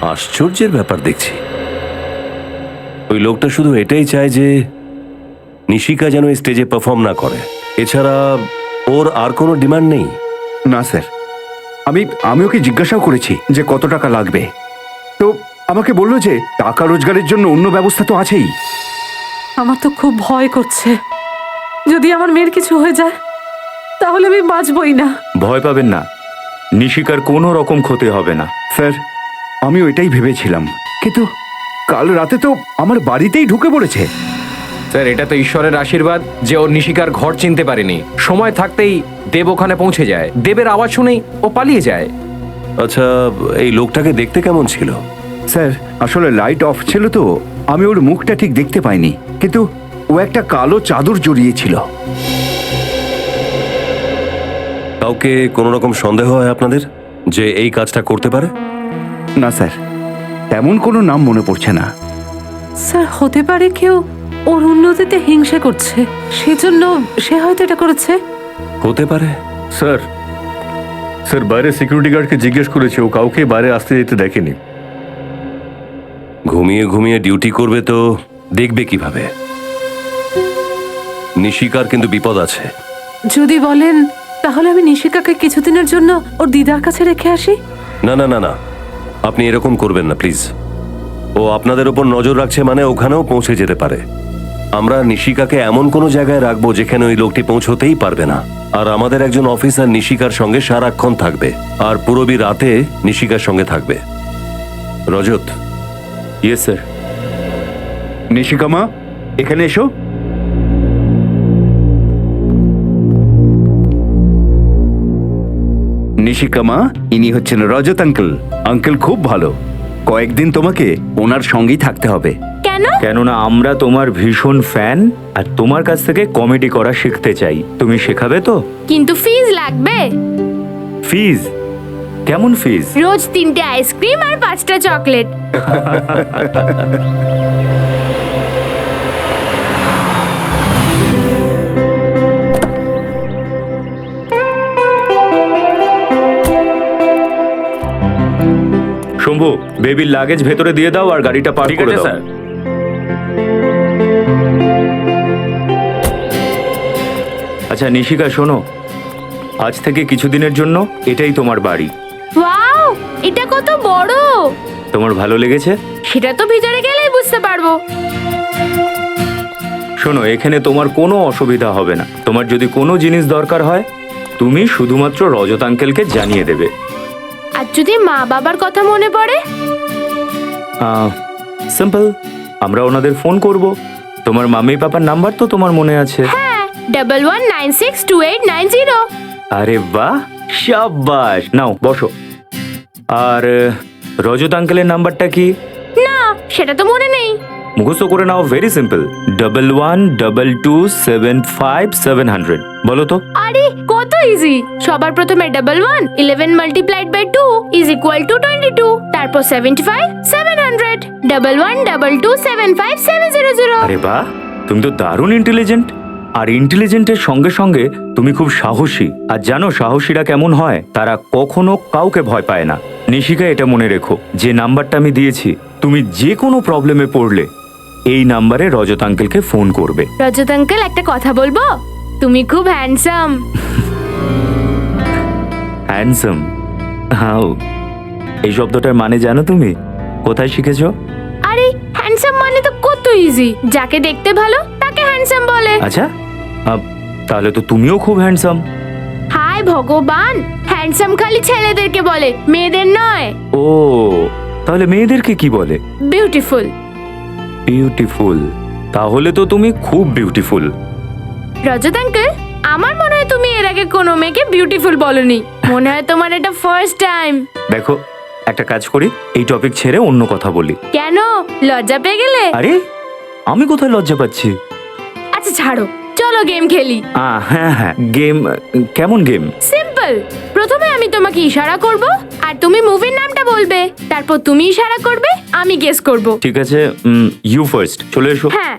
আশ্চর্যের ব্যাপার দেখছি। ওই লোকটা শুধু এটাই চায় যে নিশিকা যেন এই স্টেজে পারফর্ম না করে, এছাড়া ওর আর কোনো ডিমান্ড নেই। না স্যার, আমি ওকে জিজ্ঞাসাও করেছি যে কত টাকা লাগবে, তো আমাকে বললো যে টাকা রোজগারের জন্য অন্য ব্যবস্থা তো আছেই। আমার তো খুব ভয় করছে, যদি আমার মেয়ের কিছু হয়ে যায় তাহলে আমি বাঁচবই না। ভয় পাবেন না, নিশিকার কোনো রকম ক্ষতি হবে না। স্যার, আমি ওইটাই ভেবেছিলাম, কিন্তু কাল রাতে তো আমার বাড়িতেই ঢুকে পড়েছে। স্যার, এটা তো ঈশ্বরের আশীর্বাদ যে ও নিশিকার ঘর চিনতে পারেনি। সময় থাকতেই দেব ওখানে পৌঁছে যায়, দেবের আওয়াজ শুনেই ও পালিয়ে যায়। আচ্ছা, এই লোকটাকে দেখতে কেমন ছিল? স্যার, আসলে লাইট অফ ছিল তো আমি ওর মুখটা ঠিক দেখতে পাইনি, কিন্তু ও একটা কালো চাদর জড়িয়েছিল। কাউকে কোনো রকম সন্দেহ হয় আপনাদের যে এই কাজটা করতে পারে? না স্যার, তেমন কোনো নাম মনে পড়ছে না। স্যার, হতে পারে কেউ ওর উন্নতিতে হিংসা করছে, সেজন্য সে হয়তো এটা করেছে। হতে পারে। স্যার বাইরে সিকিউরিটি গার্ডকে জিজ্ঞেস করেছে, ও কাউকে বাইরে আসতে যেতে দেখেনি। ঘুমিয়ে ঘুমিয়ে ডিউটি করবে তো দেখবে কিভাবে? নিশিকার কিন্তু বিপদ আছে। যদি বলেন তাহলে আমি নিশিকাকে কিছুদিনের জন্য ওর দিদার কাছে রেখে আসি। না না না না, আপনি এরকম করবেন না প্লিজ। ও আপনাদের উপর নজর রাখছে মানে ওখানেও পৌঁছে যেতে পারে। আমরা নিশিকাকে এমন কোনো জায়গায় রাখবো যেখানে ওই লোকটি পৌঁছতেই পারবে না, আর আমাদের একজন অফিসার নিশিকার সঙ্গে সারাক্ষণ থাকবে, আর পুরবী রাতে নিশিকার সঙ্গে থাকবে। রজত। Yes sir. নিশিকা মা, এখানে এসো। নিশিকা মা, ইনি হচ্ছেন রজত আঙ্কেল। আঙ্কেল খুব ভালো, কয়েকদিন তোমাকে ওনার সঙ্গেই থাকতে হবে। কেন? কেননা আমরা তোমার ভীষণ ফ্যান, আর তোমার কাছ থেকে কমেডি করা শিখতে চাই। তুমি শেখাবে তো? কিন্তু ফিজ লাগবে। ফিজ? কেমন ফিজ? রোজ 3টে আইসক্রিম আর 5টা চকলেট। শম্ভু, বেবির লাগেজ ভেতরে দিয়ে দাও আর গাড়িটা পার্ক করে দাও। আচ্ছা নিশিকা, শোনো, আজ থেকে কিছুদিনের জন্য এটাই তোমার বাড়ি। ওয়াও, এটা কত বড়! তোমার ভালো লেগেছে? সেটা তো ভিতরে গেলেই বুঝতে পারবো। শোনো, এখানে তোমার কোনো অসুবিধা হবে না। তোমার যদি কোনো জিনিস দরকার হয় তুমি শুধুমাত্র রজত আঙ্কেলকে জানিয়ে দেবে। আর যদি মা বাবার কথা মনে পড়ে? সিম্পল, আমরা ওনাদের ফোন করব। তোমার মাম্মি পাপার নাম্বার তো তোমার মনে আছে? হ্যাঁ, 11962890। আরে বাহ, শাবাশ। নাও বসো। আর রজত আঙ্কেলের নাম্বারটা কি? না, সেটা তো মনে নেই। মুখস্থ করে নাও, ভেরি সিম্পল, 1122757700। বলো তো। আরে কত ইজি! সবার প্রথমে 11 11 multiplied by 2 is equal to 22, তারপর 75 700 1122757700। আরে বাহ, তুমি তো দারুণ ইন্টেলিজেন্ট। আর ইন্টেলিজেন্টের সঙ্গে সঙ্গে তুমি খুব সাহসী। আর জানো সাহসীরা কেমন হয়? তারা কখনো কাউকে ভয় পায় না। নিশিকা, এটা মনে রেখো, যে নাম্বারটা আমি দিয়েছি, তুমি যে কোনো প্রবলেমে পড়লে এই নাম্বারে রজত আঙ্কেলকে ফোন করবে। রজত আঙ্কেল, একটা কথা বলবো? তুমি খুব হ্যান্ডসাম। হ্যান্ডসাম? হাউ? এই শব্দটার মানে জানো তুমি? কোথায় শিখেছো? আরে হ্যান্ডসাম মানে তো কত ইজি, যাকে দেখতে ভালো তাকে হ্যান্ডসাম বলে। আচ্ছা, তাহলে তো তুমিও খুব হ্যান্ডসাম। হায় ভগবান, হ্যান্ডসাম খালি ছেলেদেরকে বলে, মেয়েদের নয়। ও, তাহলে মেয়েদেরকে কি বলে? বিউটিফুল। বিউটিফুল? তাহলে তো তুমি খুব বিউটিফুল। রজত আঙ্কেল, আমার মনে হয় তুমি এর আগে কোনো মেয়েকে বিউটিফুল বলনি। মনে হয় তোমার এটা ফার্স্ট টাইম। দেখো, একটা কাজ করি, এই টপিক ছেড়ে অন্য কথা বলি। কেন, লজ্জা পেয়ে গেলে? আরে আমি কোথায় লজ্জা পাচ্ছি? আচ্ছা ছাড়ো, চলো গেম খেলি। হ্যাঁ হ্যাঁ, গেম? কেমন গেম? সিম্পল। প্রথমে আমি তোমাকে ইশারা করব আর তুমি মুভির নামটা বলবে, তারপর তুমি ইশারা করবে, আমি গেস করব। ঠিক আছে, ইউ ফার্স্ট। চলে এসো। হ্যাঁ,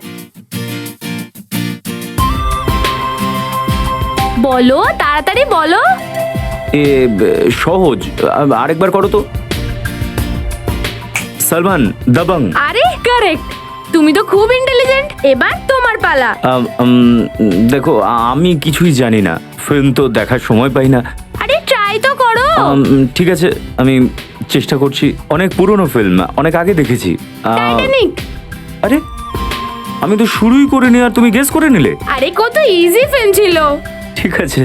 বলো, তাড়াতাড়ি বলো। সহজ, আরেকবার করো তো। সালমান দাবাং। আরে কারেক্ট, তুমি তো খুব ইন্টেলিজেন্ট। এবার তোমার পালা। দেখো আমি কিছুই জানি না, ফিল্ম তো দেখার সময় পাই না। আরে ট্রাই তো করো। ঠিক আছে, আমি চেষ্টা করছি। অনেক পুরনো ফিল্ম, অনেক আগে দেখেছি। টাইটানিক। আরে আমি তো শুরুই করিনি আর তুমি গেস করে নিলে। আরে কত ইজি ফিল্ম ছিল। ঠিক আছে।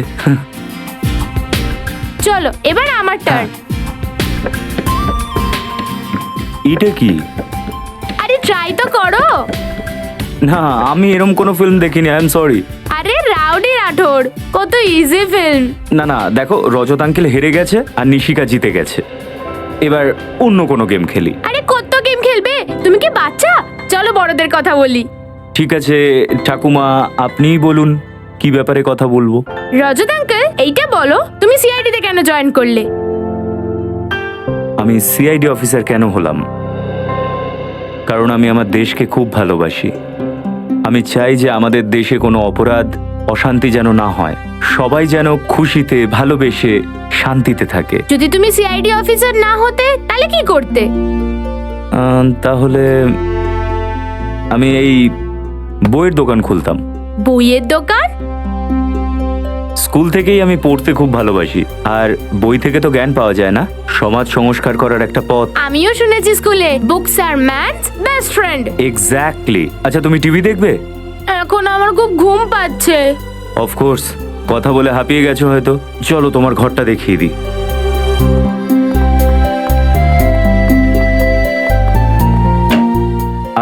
চলো এবার আমার টার্ন। এটা কি? আরে ট্রাই তো করো। না, আমি এরকম কোনো ফিল্ম দেখিনি, আই এম সরি। আরে রাউডি রাঠোর, কত ইজি ফিল্ম। না না, দেখো রজত আঙ্কেল হেরে গেছে আর নিশিকা জিতে গেছে। এবার অন্য কোনো গেম খেলি। আরে কত গেম খেলবে, তুমি কি বাচ্চা? চলো বড়দের কথা বলি। ঠিক আছে ঠাকুমা, আপনিই বলুন কি ব্যাপারে কথা বলবো। রজত আঙ্কেল, এইটা বলো তুমি সিআইডি তে কেন জয়েন করলে? আমি সিআইডি অফিসার কেন হলাম? কারণ আমি আমার দেশকে খুব ভালোবাসি। আমি চাই যে আমাদের দেশে কোনো অপরাধ অশান্তি যেন না হয়, সবাই যেন খুশিতে ভালোবেসে শান্তিতে থাকে। যদি তুমি সিআইডি অফিসার না হতে তাহলে কি করতে? তাহলে আমি এই বইয়ের দোকান খুলতাম। বইয়ের দোকান? স্কুল থেকেই আমি পড়তে খুব ভালোবাসি, আর বই থেকে তো জ্ঞান পাওয়া যায় না, সমাজ সংস্কার করার একটা পথ। আমিও শুনেছি স্কুলে books are man's best friend. Exactly. আচ্ছা তুমি টিভি দেখবে? এখন আমার খুব ঘুম পাচ্ছে। অফকোর্স, কথা বলে হাঁপিয়ে গেছো হয়তো। চলো তোমার ঘরটা দেখিয়ে দিই।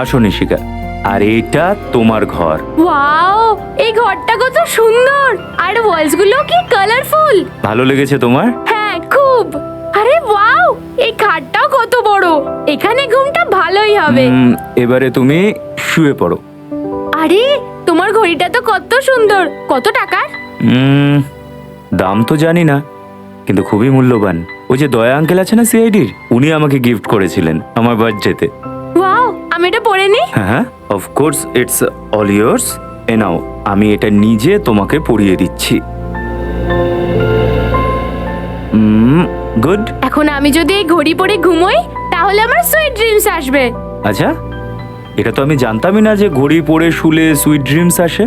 আসো নিশিকা, আর এটা তোমার ঘর। ওয়াও, এই ঘরটা কত সুন্দর, আর ওয়ালস গুলো কি কালারফুল। ভালো লেগেছে তোমার? হ্যাঁ খুব। আরে ওয়াও, এই খাটটাও কত বড়, এখানে ঘুমটা ভালোই হবে। এবারে তুমি শুয়ে পড়ো। আরে তোমার ঘড়িটা তো কত সুন্দর, কত টাকার? দাম তো জানি না, কিন্তু খুবই মূল্যবান। ওই যে দয়া আঙ্কেল আছে না সিআইডির, উনি আমাকে গিফট করেছিলেন আমার বার্থডেতে। ওয়াও, আমি এটা পরে নি। হ্যাঁ অফকোর্স, ইটস অল ইয়ার্স। এ নাও, আমি এটা নিজে তোমাকে পরিয়ে দিচ্ছি। গুড। এখন আমি যদি এই ঘড়ি পরে ঘুমোই তাহলে আমার সুইট ড্রিমস আসবে। আচ্ছা, এটা তো আমি জানতামই না যে ঘড়ি পরে শুলে সুইট ড্রিমস আসে।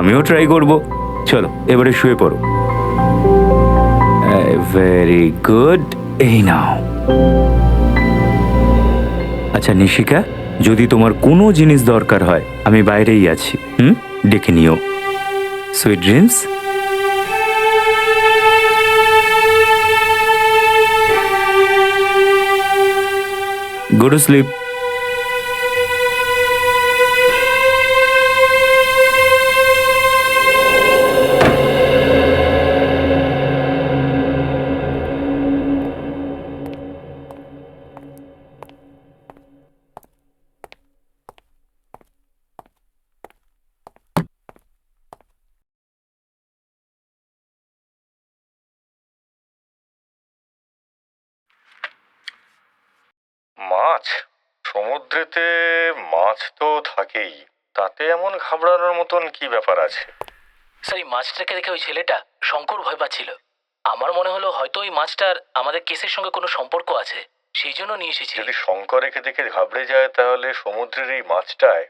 আমিও ট্রাই করব। চলো এবারে শুয়ে পড়ো। ভেরি গুড, এই নাও। আচ্ছা নিশিকা, যদি তোমার কোনো জিনিস দরকার হয় আমি বাইরেই আছি, ডেকে নিও। Sweet dreams. Go to sleep. মাছ, সমুদ্রেতে মাছ তো থাকেই, তাতে এমন ঘাবড়ানোর মতন কি ব্যাপার আছে? স্যার, এই মাছটাকে দেখে ওই ছেলেটা শঙ্কর ভয় পাচ্ছিল। আমার মনে হলো হয়তো ওই মাছটার আমাদের কেসের সঙ্গে কোনো সম্পর্ক আছে, সেই জন্য নিয়ে এসেছি। যদি শঙ্করেকে দেখে ঘাবড়ে যায় তাহলে সমুদ্রের এই মাছটায়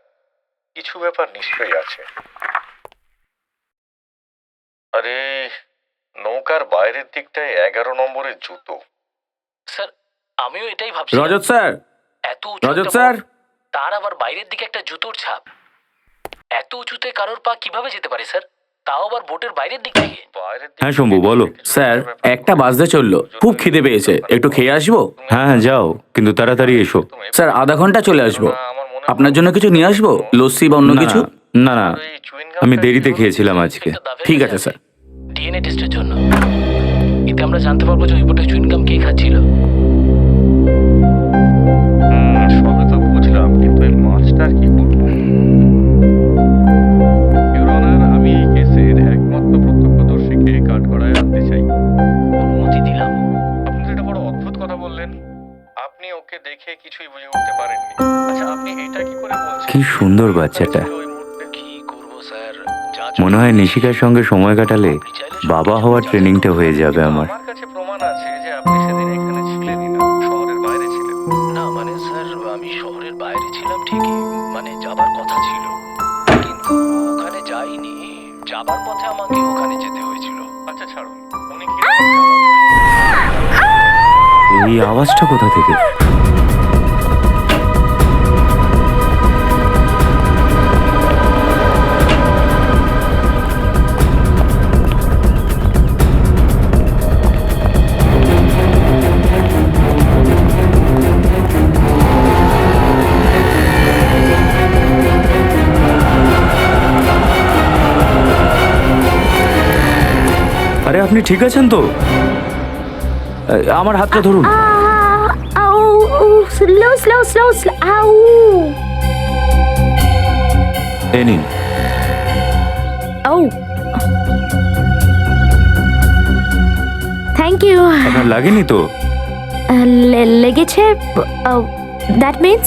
কিছু ব্যাপার নিশ্চয়ই আছে। আরে, নৌকার বাইরের দিকটায় 11 নম্বরের জুতো। স্যার, আমিও এটাই ভাবছি। রজত স্যার, এত উঁচু রজত একটা স্যার। বোট, তার আবার বাইরের দিকে একটা জুতোর ছাপ। এত উঁচুতে কারোর পা কিভাবে যেতে পারে স্যার, তাও আবার বোটের বাইরের দিক থেকে? হ্যাঁ শম্ভু, বলো। স্যার, একটা বাজতে চললো, খুব খিদে পেয়েছে, একটু খেয়ে আসবো? হ্যাঁ যাও, কিন্তু তাড়াতাড়ি এসো। স্যার, আধা ঘন্টা চলে আসবো। আপনার জন্য কিছু নিয়ে আসবো, লস্যি বা অন্য কিছু? না না, আমি দেরিতে খেয়েছিলাম আজকে। ঠিক আছে স্যার। ডিএনএ টেস্টের জন্য। এতে আমরা জানতে পারবো যে ওই বোটের চুইনগাম কে খাচ্ছিল। সবে তো বুঝলাম, কিন্তু এই মাছটার কি করবো? ইউর অনার, আমি এই কেসের একমাত্র প্রত্যক্ষদর্শীকে কাঠগড়ায় আনতে চাই। অনুমতি দিলাম। আপনি তো এটা বড় অদ্ভুত কথা বললেন। আপনি ওকে দেখে কিছুই বুঝে উঠতে পারেননি। আচ্ছা, আপনি এটা কি করে বলছেন? কি সুন্দর বাচ্চাটা। ওই মুহূর্তে কি করবো স্যার, মনে হয় নিশিকার সঙ্গে সময় কাটালে বাবা হওয়ার ট্রেনিংটা হয়ে যাবে আমার। আমার কাছে প্রমাণ আছে যে আপনি সেদিন এখানে ছিলেনই না, শহরের বাইরে ছিলেন। না ঠিকই, মানে যাবার কথা ছিল, কিন্তু ওখানে যাইনি। যাবার পথে আমাকে ওখানে যেতে হয়েছিল। আচ্ছা ছাড়ুন, উনি কি এই আওয়াজটা কোথা থেকে? আরে আপনি ঠিক আছেন তো? আমার হাতটা ধরুন। স্লো স্লো স্লো স্লো, আউ। এই নিন। ও, থ্যাংক ইউ। আপনার লাগেনি তো? লেগেছে। দ্যাট মিন্স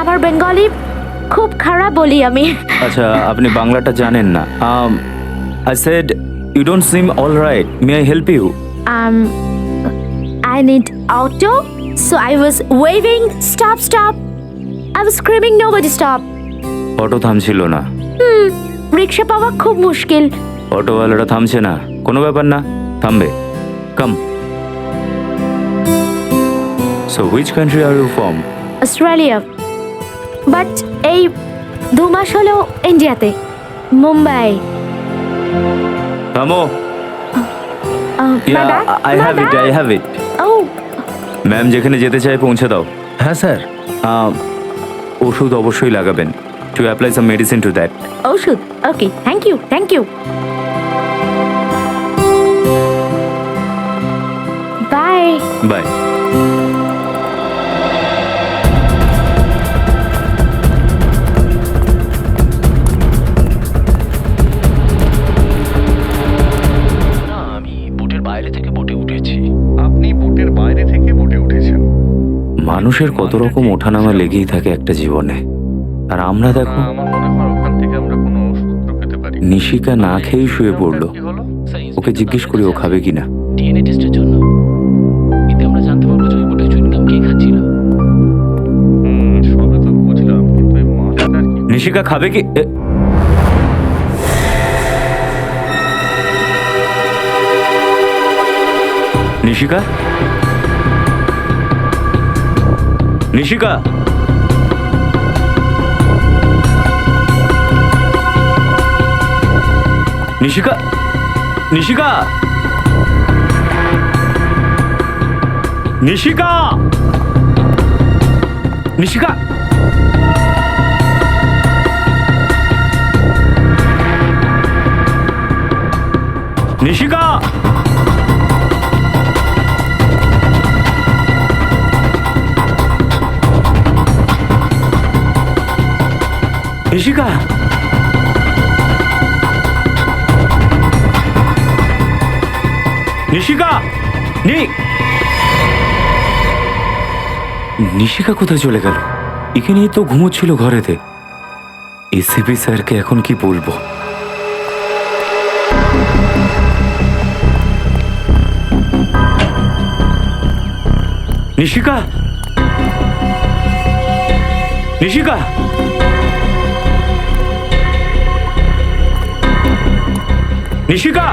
আমার বেঙ্গলি খুব খারাপ বলি আমি। আচ্ছা, আপনি বাংলাটা জানেন না। I said you don't seem all right. May I help you? I need auto, so I was waving, stop, stop. I was screaming, nobody stop. Auto থামছিল না। রিক্সা পাওয়া খুব মুশকিল। অটোওয়ালাটা থামছে না। কোনো ব্যাপার না, থামবে। কাম। So which country are you from? Australia, but এই 2 মাস হলো ইন্ডিয়াতে, মুম্বাই। থামো। Yeah, I have it. Oh, ma'am যেখানে যেতে চায় পৌঁছে দাও। হ্যাঁ স্যার। ওষুধ অবশ্যই লাগাবেন। To apply some medicine to that. ওষুধ। Okay, thank you, thank you. Bye. Bye. না, আমি বোটের বাইরে থেকে বোটে উঠেছি। আপনি বোটের বাইরে থেকে বোটে উঠেছেন? মানুষের কত রকম ওঠানামা লেগেই থাকে একটা জীবনে, আর আমরা দেখো আমার মনে হয় ওখান থেকে আমরা কোনো সূত্র পেতে পারি। নিশিকা না খেয়েই শুয়ে পড়লো। কি হলো? ওকে জিজ্ঞেস করি ও খাবে কিনা। ডিএনএ টেস্টের জন্য। এতে আমরা জানতে পারবো যে ওই বোটের চুইংগাম কে খাচ্ছিল। সবে তো বুঝলাম, কিন্তু এই মাছটার কি? নিশিকা খাবে কি? নিশিকা, নিশিকা, নিশিকা, নিশিকা, নিশিকা, নিশিকা। নিশিকা, নিশিকা, নিশিকা, নিশিকা কোথায় চলে গেল? এখানেই তো ঘুমোচ্ছিল ঘরেতে। এসিপি স্যারকে এখন কি বলবো? Nishika, Nishika, Nishika,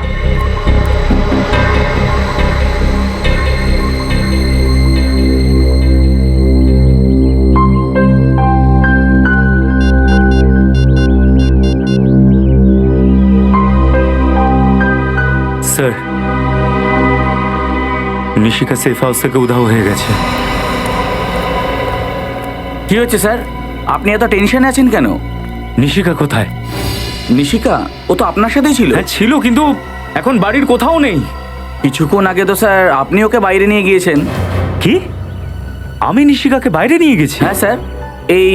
sir, Nishika safe house থেকে উধাও হয়ে গেছে। কি হচ্ছে স্যার? আপনি এত টেনশনে আছেন কেন? নিশিকা কোথায়? নিশিকা, ও তো আপনার সাথেই ছিল। হ্যাঁ ছিল, কিন্তু এখন বাড়ির কোথাও নেই। কিছুক্ষণ আগে তো স্যার আপনি ওকে বাইরে নিয়ে গিয়েছেন। কি? আমি নিশিকাকে বাইরে নিয়ে গেছি? হ্যাঁ স্যার, এই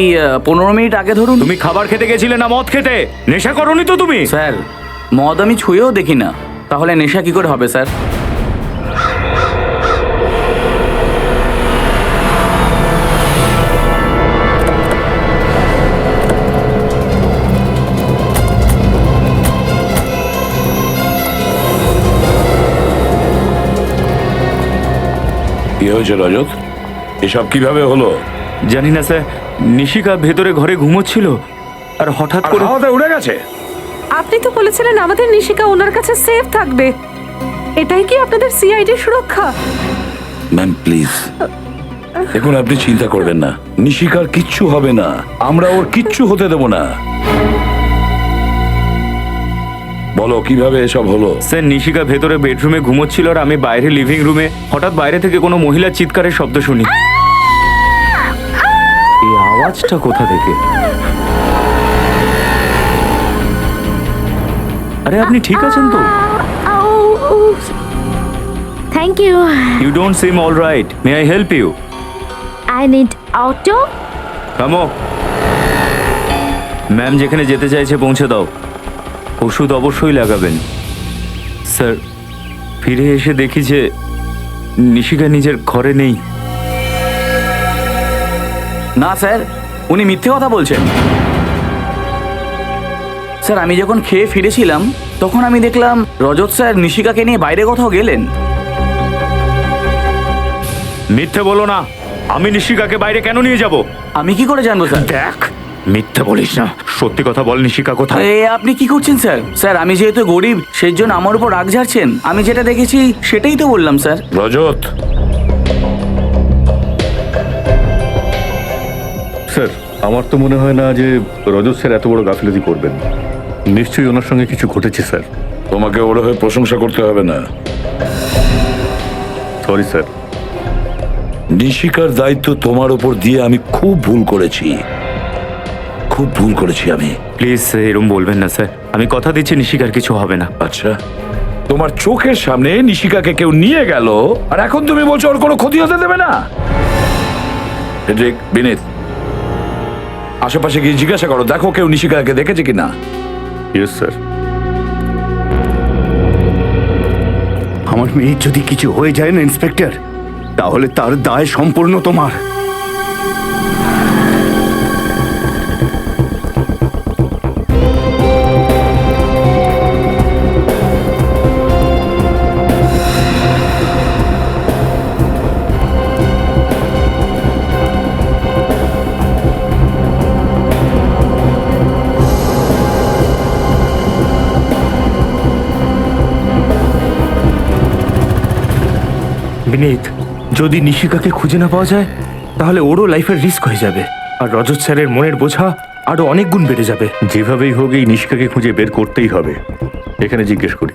15 মিনিট আগে ধরুন। তুমি খাবার খেতে গেছিলে না মদ খেতে? নেশা করনি তো তুমি? স্যার, মদ আমি ছুঁয়েও দেখি না, তাহলে নেশা কি করে হবে স্যার? কি হয়েছে রজত? এসব কিভাবে হলো? জানি না স্যার, নিশিকা ভেতরে ঘরে ঘুমোচ্ছিল আর হঠাৎ করে উড়ে গেছে। আপনি তো বলেছিলেন আমাদের নিশিকা ওনার কাছে সেফ থাকবে। এটাই কি আপনাদের সিআইডি সুরক্ষা? ম্যাম প্লিজ, দেখুন আপনি চিন্তা করবেন না, নিশিকার কিচ্ছু হবে না, আমরা ওর কিচ্ছু হতে দেব না। বলো কিভাবে এসব হলো? স্যার, নিশিকা ভেতরে বেডরুমে ঘুমোচ্ছিল আর আমি বাইরে লিভিং রুমে। হঠাৎ বাইরে থেকে কোনো মহিলার চিৎকারের শব্দ শুনি। এই আওয়াজটা কোথা থেকে? আরে আপনি ঠিক আছেন তো? Thank you. You don't seem all right, may I help you? I need auto. Come on, ma'am যেখানে যেতে চাইছে পৌঁছে দাও। ওষুধ অবশ্যই লাগাবেন। স্যার, ফিরে এসে দেখি যে নিশিকা নিজের ঘরে নেই। না স্যার, উনি মিথ্যে কথা বলছেন। স্যার, আমি যখন খেয়ে ফিরেছিলাম তখন আমি দেখলাম রজত স্যার নিশিকাকে নিয়ে বাইরে কোথাও গেলেন। মিথ্যে বলো না। আমি নিশিকাকে বাইরে কেন নিয়ে যাব? আমি কি করে জানবো স্যার? দেখ, মিথ্যে বলিস না, সত্যি কথা বল। নিশিকা কোথায়? এ আপনি কি করছেন স্যার? স্যার, আমি যেহেতু গরিব সেই জন্য আমার উপর রাগ ঝাড়ছেন। আমি যেটা দেখেছি সেটাই তো বললাম স্যার। রজত, স্যার, আমার তো মনে হয় না যে রজত স্যার এত বড় গাফিলতি করবেন। নিশ্চয়ই ওনার সঙ্গে কিছু ঘটেছে স্যার। তোমাকে ওর হয়ে প্রশংসা করতে হবে না। Sorry sir. নিশিকার দায়িত্ব তোমার উপর দিয়ে আমি খুব ভুল করেছি, খুব ভুল করেছি আমি। প্লিজ এরকম বলবেন না স্যার, আমি কথা দিচ্ছি নিশিকার কিছু হবে না। আচ্ছা, তোমার চোখের সামনে নিশিকাকে কেউ নিয়ে গেল আর এখন তুমি বলছো ওর কোনো ক্ষতি হতে দেবে না? হেড্রিক, বিনীত, আশেপাশে গিয়ে জিজ্ঞাসা করো, দেখো কেউ নিশিকাকে দেখেছে কিনা। Yes sir. আমার মেয়ের যদি কিছু হয়ে যায় না ইন্সপেক্টর, তাহলে তার দায় সম্পূর্ণ তোমার। বিনীত, যদি নিশিকাকে খুঁজে না পাওয়া যায় তাহলে ওরও লাইফের রিস্ক হয়ে যাবে, আর রজত স্যারের মনের বোঝা আরো অনেক গুণ বেড়ে যাবে। যেভাবেই হোক এই নিশিকাকে খুঁজে বের করতেই হবে। এখানে জিজ্ঞেস করি।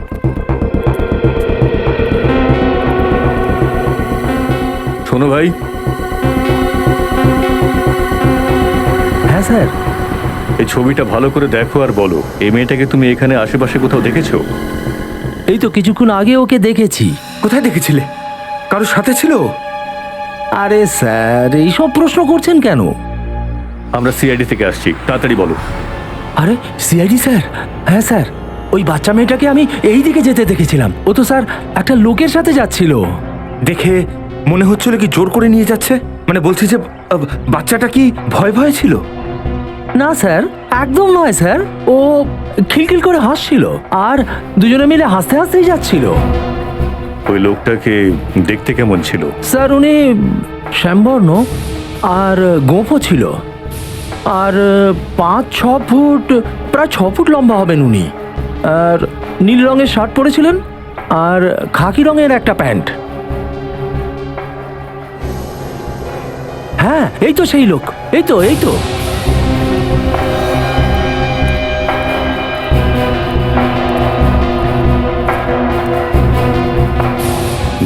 শোনো ভাই। হ্যাঁ স্যার। এই ছবিটা ভালো করে দেখো আর বলো, এই মেয়েটাকে তুমি এখানে আশেপাশে কোথাও দেখেছো? এই তো কিছুক্ষণ আগে ওকে দেখেছি। কোথায় দেখেছিলে? কারোর সাথে ছিল? আরে স্যার, এইসব প্রশ্ন করছেন কেন? আমরা সিআইডি থেকে আসছি, তাড়াতাড়ি বলো। আরে সিআইডি স্যার? হ্যাঁ স্যার, ওই বাচ্চা মেয়েটাকে আমি এই দিকে যেতে দেখেছিলাম। ও তো স্যার একটা লোকের সাথে যাচ্ছিল। দেখে মনে হচ্ছিল কি জোর করে নিয়ে যাচ্ছে? মানে বলছি যে বাচ্চাটা কি ভয় ভয় ছিল? না স্যার, একদম নয় স্যার। ও খিলখিল করে হাসছিল আর দুজনে মিলে হাসতে হাসতেই যাচ্ছিল। ওই লোকটাকে দেখতে কেমন ছিল? স্যার, উনি শ্যামবর্ণ আর গোঁফও ছিল, আর 5-6 ফুট, প্রায় 6 ফুট লম্বা হবেন উনি। আর নীল রঙের শার্ট পরেছিলেন আর খাকি রঙের একটা প্যান্ট। হ্যাঁ, এই তো সেই লোক। এই তো এই তো।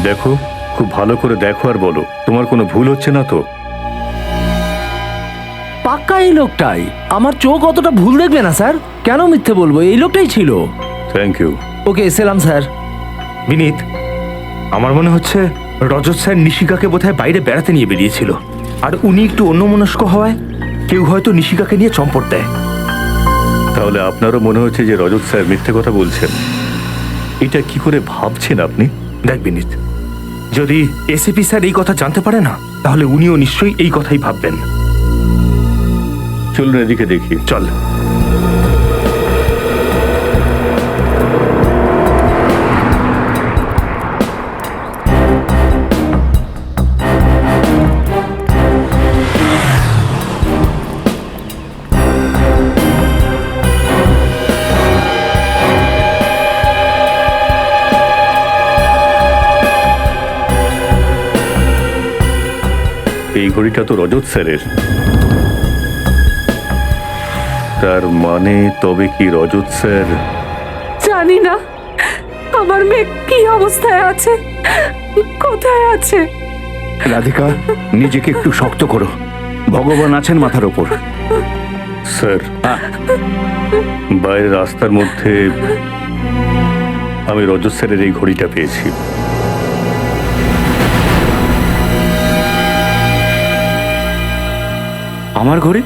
দেখো, খুব ভালো করে দেখো আর বলো, তোমার কোনো ভুল হচ্ছে না তো? পাক্কা এই লোকটাই। আমার চোখ অতটা ভুল দেখবে না স্যার। কেন মিথ্যে বলবো? এই লোকটাই ছিল। Thank you. ওকে, এসেলাম স্যার। বিনীত, আমার মনে হচ্ছে রজত স্যার নিশিকাকে বোধহয় বাইরে বেড়াতে নিয়ে বেরিয়েছিল, আর উনি একটু অন্যমনস্ক হওয়ায় কেউ হয়তো নিশিকাকে নিয়ে চম্পট দেয়। তাহলে আপনারও মনে হচ্ছে যে রজত স্যার মিথ্যে কথা বলছেন? এটা কি করে ভাবছেন আপনি? দেখ বিনীত, যদি এসিপি স্যার এই কথা জানতে পারে না, তাহলে উনিও নিশ্চয়ই এই কথাই ভাববেন। চলুন এদিকে দেখি। চল। এই ঘড়িটা তো রজত স্যারের। তার মানে তবে কি রজত স্যার? জানি না আমার মেয়ে কি অবস্থায় আছে, কোথায় আছে। রাধিকা, নিজেকে একটু শক্ত করো, ভগবান আছেন মাথার ওপর। স্যার, বাইরের রাস্তার মধ্যে আমি রজত স্যারের এই ঘড়িটা পেয়েছি। আমার ঘড়ি?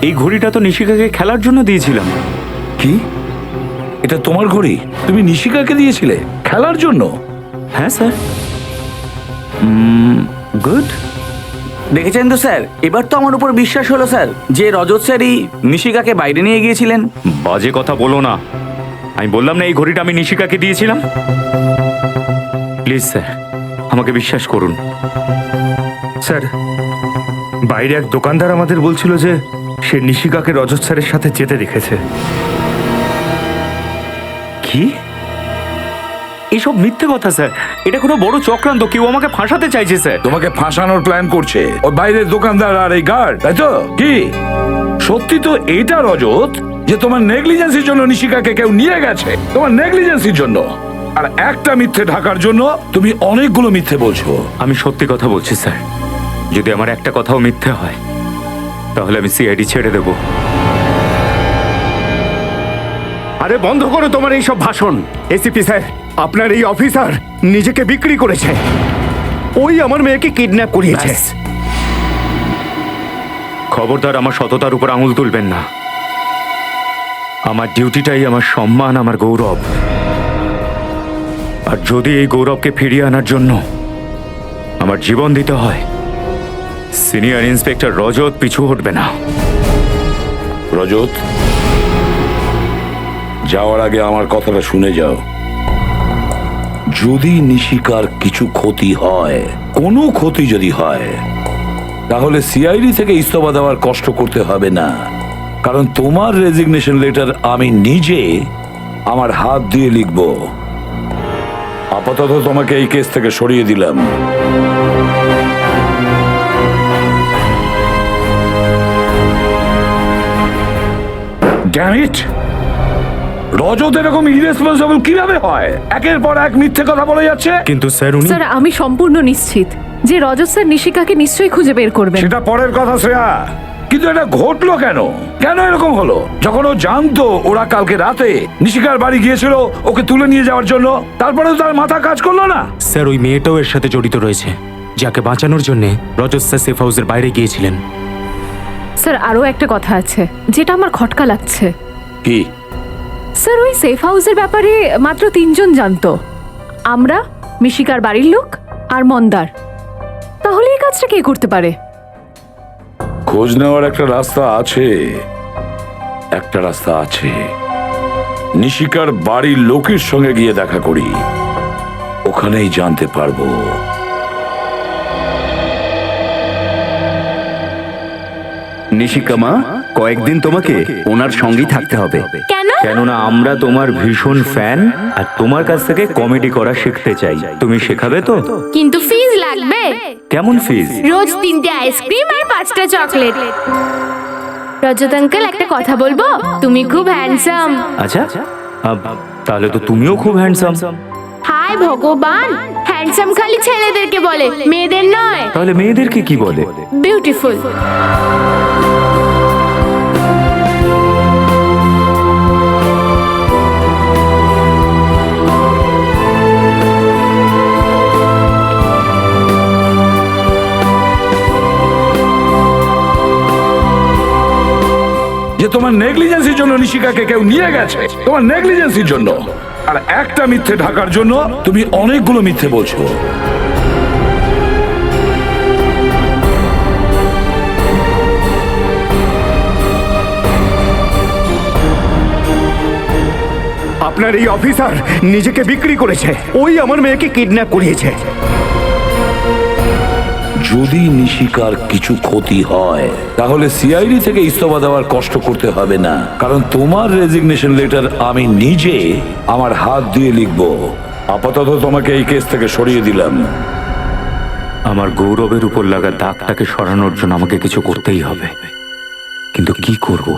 এই ঘড়িটা তো নিশিকাকে খেলার জন্য দিয়েছিলাম। কি? এটা তোমার ঘড়ি? তুমি নিশিকাকে দিয়েছিলে খেলার জন্য? হ্যাঁ স্যার। গুড। দেখেছেন তো স্যার, এবার তো আমার উপর বিশ্বাস হলো স্যার যে রজত স্যারই নিশিকাকে বাইরে নিয়ে গিয়েছিলেন। বাজে কথা বলো না। আমি বললাম না এই ঘড়িটা আমি নিশিকাকে দিয়েছিলাম। প্লিজ স্যার, আমাকে বিশ্বাস করুন। স্যার, বাইরে এক দোকানদার আমাদের বলছিল যে সে নিশিকাকে রজত স্যারের সাথে যেতে দেখেছে। কি? এসব মিথ্যে কথা স্যার। এটা কোনো বড় চক্রান্ত, কেউ আমাকে ফাঁসাতে চাইছে স্যার। তোমাকে ফাঁসানোর প্ল্যান করছে ওই বাইরের দোকানদার আর এই গার্ড, তাই তো? কি সত্যি তো এইটা রজত যে তোমার নেগলিজেন্সির জন্য নিশিকাকে কেউ নিয়ে গেছে? তোমার নেগলিজেন্সির জন্য। আর একটা মিথ্যে ঢাকার জন্য তুমি অনেকগুলো মিথ্যে বলছো। আমি সত্যি কথা বলছি স্যার। যদি আমার একটা কথাও মিথ্যে হয় তাহলে আমি সিআইডি ছেড়ে দেব। আরে বন্ধ করো তোমার এই সব ভাষণ। এসিপি স্যার, আপনার এই অফিসার নিজেকে বিক্রি করেছে। ওই আমার মেয়েকে কিডন্যাপ করিয়েছে। ব্যাস। খবরদার আমার সততার উপর আঙুল তুলবেন না। আমার ডিউটিটাই আমার সম্মান, আমার গৌরব। আর যদি এই গৌরবকে ফিরিয়ে আনার জন্য আমার জীবন দিতে হয়, সিনিয়র ইন্সপেক্টর রজত পিছু হটবে না। রজত, যাওয়ার আগে আমার কথাটা শুনে যাও। যদি নিশিকার কিছু ক্ষতি হয়, কোনো ক্ষতি যদি হয়, তাহলে সিআইডি থেকে ইস্তফা দেওয়ার কষ্ট করতে হবে না। কারণ তোমার রেজিগনেশন লেটার আমি নিজে আমার হাত দিয়ে লিখব। আপাতত তোমাকে এই কেস থেকে সরিয়ে দিলাম। Damn it! রজত এরকম ইরেসপন্সিবল কিভাবে হয়? একের পর এক মিথ্যে কথা বলে যাচ্ছে। কিন্তু স্যার উনি স্যার, আমি সম্পূর্ণ নিশ্চিত যে রজত স্যার নিশিকাকে নিশ্চয়ই খুঁজে বের করবেন। সেটা পরের কথা শ্রেয়া, কিন্তু এটা ঘটলো কেন? কেন এরকম হলো? যখন ও জানতো ওরা কালকে রাতে নিশিকার বাড়ি গিয়েছিল ওকে তুলে নিয়ে যাওয়ার জন্য, তারপরেও তার মাথা কাজ করলো না। স্যার, ওই মেয়েটাও এর সাথে জড়িত রয়েছে, যাকে বাঁচানোর জন্য রজত স্যার সেফ হাউসের বাইরে গিয়েছিলেন। স্যার, আরও একটা কথা আছে যেটা আমার খটকা লাগছে। কি? স্যার, ওই সেফ হাউসের ব্যাপারে মাত্র 3 জন জানতো। আমরা, মিশিকার বাড়ির লোক আর মন্দার। তাহলে এই কাজটা কে করতে পারে? খোঁজ নেওয়ার একটা রাস্তা আছে। নিশিকার বাড়ির লোকের সঙ্গে গিয়ে দেখা করি, ওখানেই জানতে পারবো। নিশিকা মা, কয়েকদিন তোমাকে ওনার সঙ্গেই থাকতে হবে। কেন? কেননা আমরা তোমার ভীষণ ফ্যান আর তোমার কাছ থেকে কমেডি করা শিখতে চাই। তুমি শেখাবে তো? কিন্তু ফিজ লাগবে। কেমন ফিজ? রোজ 3টে আইসক্রিম আর 5টা চকলেট। রজত আঙ্কেল, একটা কথা বলবো? তুমি খুব হ্যান্ডসাম। আচ্ছা, তাহলে তো তুমিও খুব হ্যান্ডসাম। হায় ভগবান, হ্যান্ডসাম খালি ছেলেদেরকে বলে, মেয়েদের নয়। তাহলে মেয়েদেরকে কি বলে? বিউটিফুল। যে তোমার নেগলিজেন্সির জন্য নিশিকাকে কেউ নিয়ে গেছে, তোমার নেগলিজেন্সির জন্য। আর একটা মিথ্যে ঢাকার জন্য তুমি অনেকগুলো মিথ্যে বলছো। আপনার এই অফিসার নিজেকে বিক্রি করেছে। ওই আমার মেয়েকে কিডন্যাপ করিয়েছে। যদি নিশিকার কিছু ক্ষতি হয়, তাহলে সিআইডি থেকে ইস্তফা দেওয়ার কষ্ট করতে হবে না। কারণ তোমার রেজিগনেশন লেটার আমি নিজে আমার হাত দিয়ে লিখব। আপাতত তোমাকে এই কেস থেকে সরিয়ে দিলাম। আমার গৌরবের উপর লাগা দাগটাকে সরানোর জন্য আমাকে কিছু করতেই হবে, কিন্তু কি করব?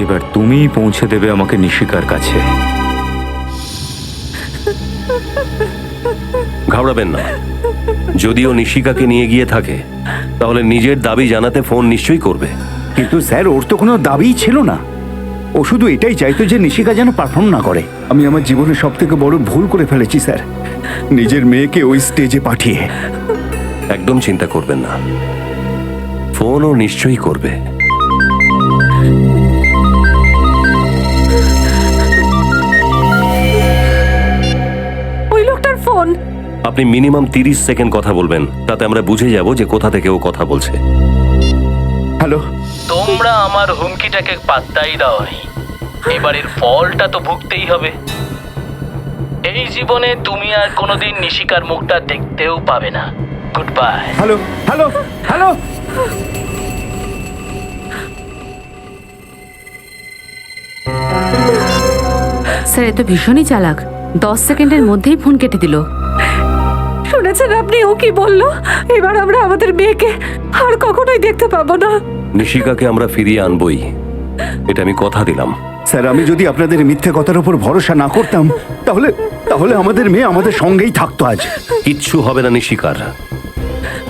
এবার তুমিই পৌঁছে দেবে আমাকে নিশিকার কাছে। ঘাবড়াবেন না, যদিও নিশিকাকে নিয়ে গিয়ে থাকে তাহলে নিজের দাবি জানাতে ফোন নিশ্চয়ই করবে। কিন্তু স্যার, ওর তো কোনো দাবিই ছিল না। ও শুধু এটাই চাইতো যে নিশিকা যেন পারফর্ম না করে। আমি আমার জীবনে সব থেকে বড় ভুল করে ফেলেছি স্যার, নিজের মেয়েকে ওই স্টেজে পাঠিয়ে। একদম চিন্তা করবেন না, ফোনও নিশ্চয়ই করবে। ওই লোকটার ফোন। আপনি মিনিমাম 30 সেকেন্ড কথা বলবেন, তাতে আমরা বুঝে যাব যে কোথা থেকে ও কথা বলছে। হ্যালো, তোমরা আমার হুমকিটাকে পাত্তাই দাওনি, এবারের ফলটা তো ভুগতেই হবে। এই জীবনে তুমি আর কোনোদিন নিশিকার মুখটা দেখতেও পাবে না। Good bye. Hello, hello, hello. Sir, এ তো ভীষণই চালাক। 10 সেকেন্ডের মধ্যেই ফোন কেটে দিল। শুনেছেন আপনি ও কি বললো? এবার আমরা আমাদের মেয়েকে আর কখনোই দেখতে পাবো না। নিশিকাকে আমরা ফিরিয়ে আনবই, এটা আমি কথা দিলাম। স্যার, আমি যদি আপনাদের মিথ্যে কথার উপর ভরসা না করতাম তাহলে তাহলে আমাদের মেয়ে আমাদের সঙ্গেই থাকতো আজ। কিচ্ছু হবে না নিশিকার,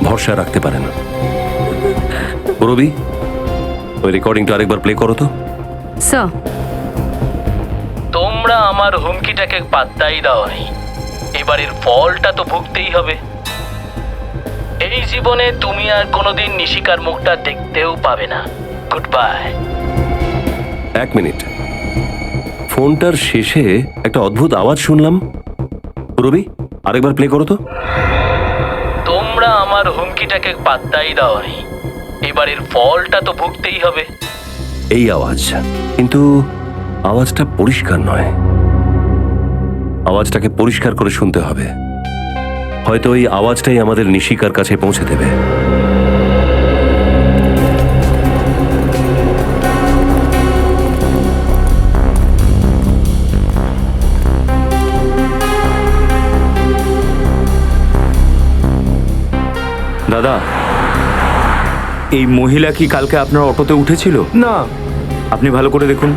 ভরসা রাখতে পারেন। রবি, ওই রেকর্ডিংটা আরেকবার প্লে করো তো। স্যার, তোমরা আমার হুমকিটাকে পাত্তাই দাওনি, এবারের ফলটা তো ভুগতেই হবে। এই জীবনে তুমি আর কোনোদিন নিশিকার মুখটা দেখতেও পাবে না। Good by. 1 মিনিট, ফোনটার শেষে একটা অদ্ভুত আওয়াজ শুনলাম। রবি, আরেকবার প্লে করো তো। তোমরা আমার হুমকিটাকে পাত্তাই দাওনি, এবারের ফলটা তো ভুগতেই হবে। এই আওয়াজ, কিন্তু আওয়াজটা পরিষ্কার নয়। আওয়াজটাকে পরিষ্কার করে শুনতে হবে। হয়তো এই আওয়াজটাই আমাদের নিশিকার কাছে পৌঁছে দেবে। দাদা, এই মহিলা কি কালকে আপনার অটোতে উঠেছিল? না। আপনি ভালো করে দেখুন।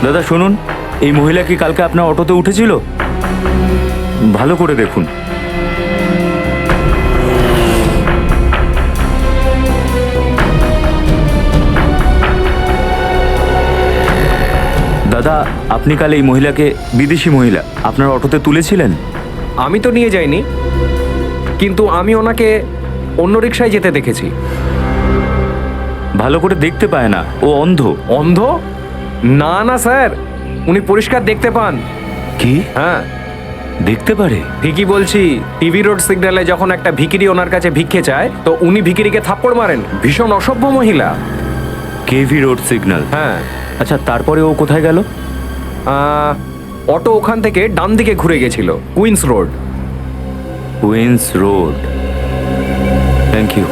দাদা শুনুন, এই মহিলা কি কালকে আপনার অটোতে উঠেছিল? ভালো করে দেখুন। দাদা, আপনি কাল এই মহিলাকে, বিদেশি মহিলা, আপনার অটোতে তুলেছিলেন? আমি তো নিয়ে যাইনি, কিন্তু আমি ওনাকে অন্য রিকশায় যেতে দেখেছি। ভালো করে দেখতে পায় না, ও অন্ধ। অন্ধ? না না স্যার, উনি পরিষ্কার দেখতে পান। কি? হ্যাঁ, দেখতে পারে? ঠিকই বলছি। টিভি রোড সিগন্যালে যখন একটা ভিখিরি ওনার কাছে ভিক্ষে চায়, তো উনি ভিখিরিকে থাপ্পড় মারেন। ভীষণ অসভ্য মহিলা। KV road signal? হ্যাঁ। আচ্ছা, তারপরে ও কোথায় গেল? অটো ওখান থেকে ডান দিকে ঘুরে গেছিল, Queens road. Queens road. Thank you.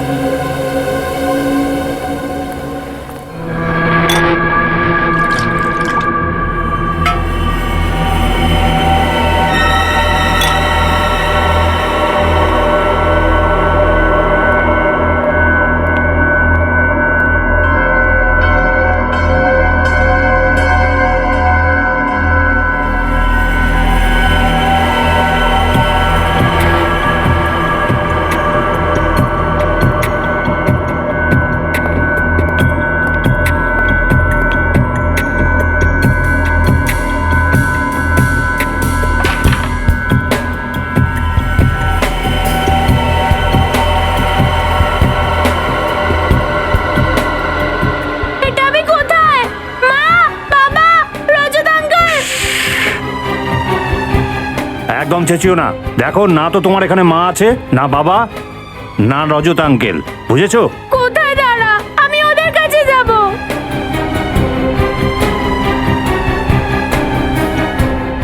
একদম চেঁচিও না। দেখো, না তো তোমার এখানে মা আছে, না বাবা, না রজত আঙ্কেল, বুঝেছো? কোথায় দাঁড়া, আমি ওদের কাছে যাব।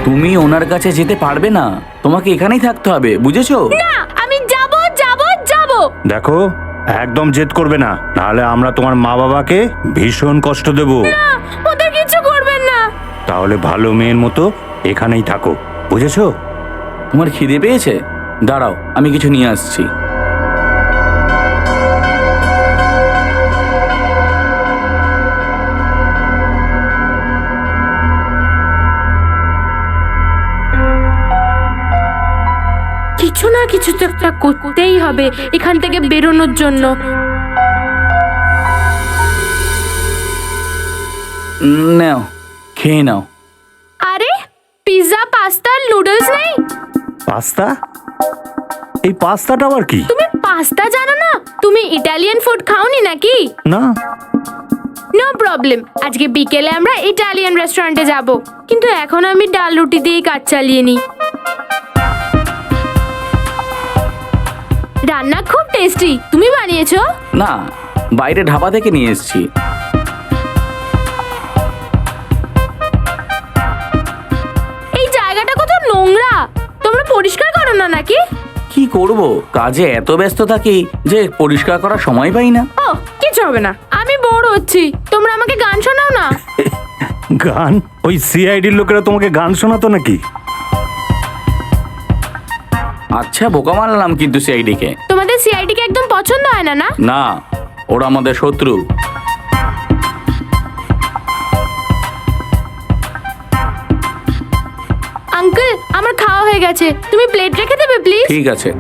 তুমি ওনার কাছে যেতে পারবে না, তোমাকে এখানেই থাকতে হবে, বুঝেছো? না, আমি যাব যাব যাব। দেখো, একদম জেদ করবে না, নাহলে আমরা তোমার মা বাবাকে ভীষণ কষ্ট দেব। না, ওদের কিছু করবেন না। তাহলে ভালো মেয়ের মতো এখানেই থাকো, বুঝেছো? তোমার খিদে পেয়েছে? দাঁড়াও, আমি কিছু নিয়ে আসছি। কিছু না কিছু তো একটা করতেই হবে এখান থেকে বেরোনোর জন্য। নাও, খেয়ে নাও। আরে, পিৎজা, পাস্তা, নুডলস নেই? পাস্তা? এই পাস্তাটা আবার কি? তুমি পাস্তা জানো না? তুমি ইটালিয়ান ফুড খাওনি নাকি? না। নো প্রবলেম, আজকে বিকেলে আমরা ইটালিয়ান রেস্টুরেন্টে যাব, কিন্তু এখন আমি ডাল রুটি দিয়ে কাজ চালিয়ে নিই। রান্না খুব টেস্টি, তুমি বানিয়েছো? না, বাইরে ধাবা থেকে নিয়ে এসেছি। এই জায়গাটা কত নোংরা, তোমরা পরিষ্কার করো না নাকি? কি করব, কাজে এত ব্যস্ত থাকি যে পরিষ্কার করার সময় পাই না। ও, কিছু হবে না, আমি বোর হচ্ছি, তোমরা আমাকে গান শোনাও না। গান? ওই সিআইডির লোকেরা তোমাকে গান শোনাতো নাকি? আচ্ছা, বোকা মানলাম, কিন্তু সিআইডি কে? তোমাদের সিআইডি কে একদম পছন্দ হয় না না? না, ওরা আমাদের শত্রু। আঙ্কেল, আমার খাওয়া হয়ে গেছে, তুমি প্লেট রেখে দেবে প্লিজ? ঠিক আছে।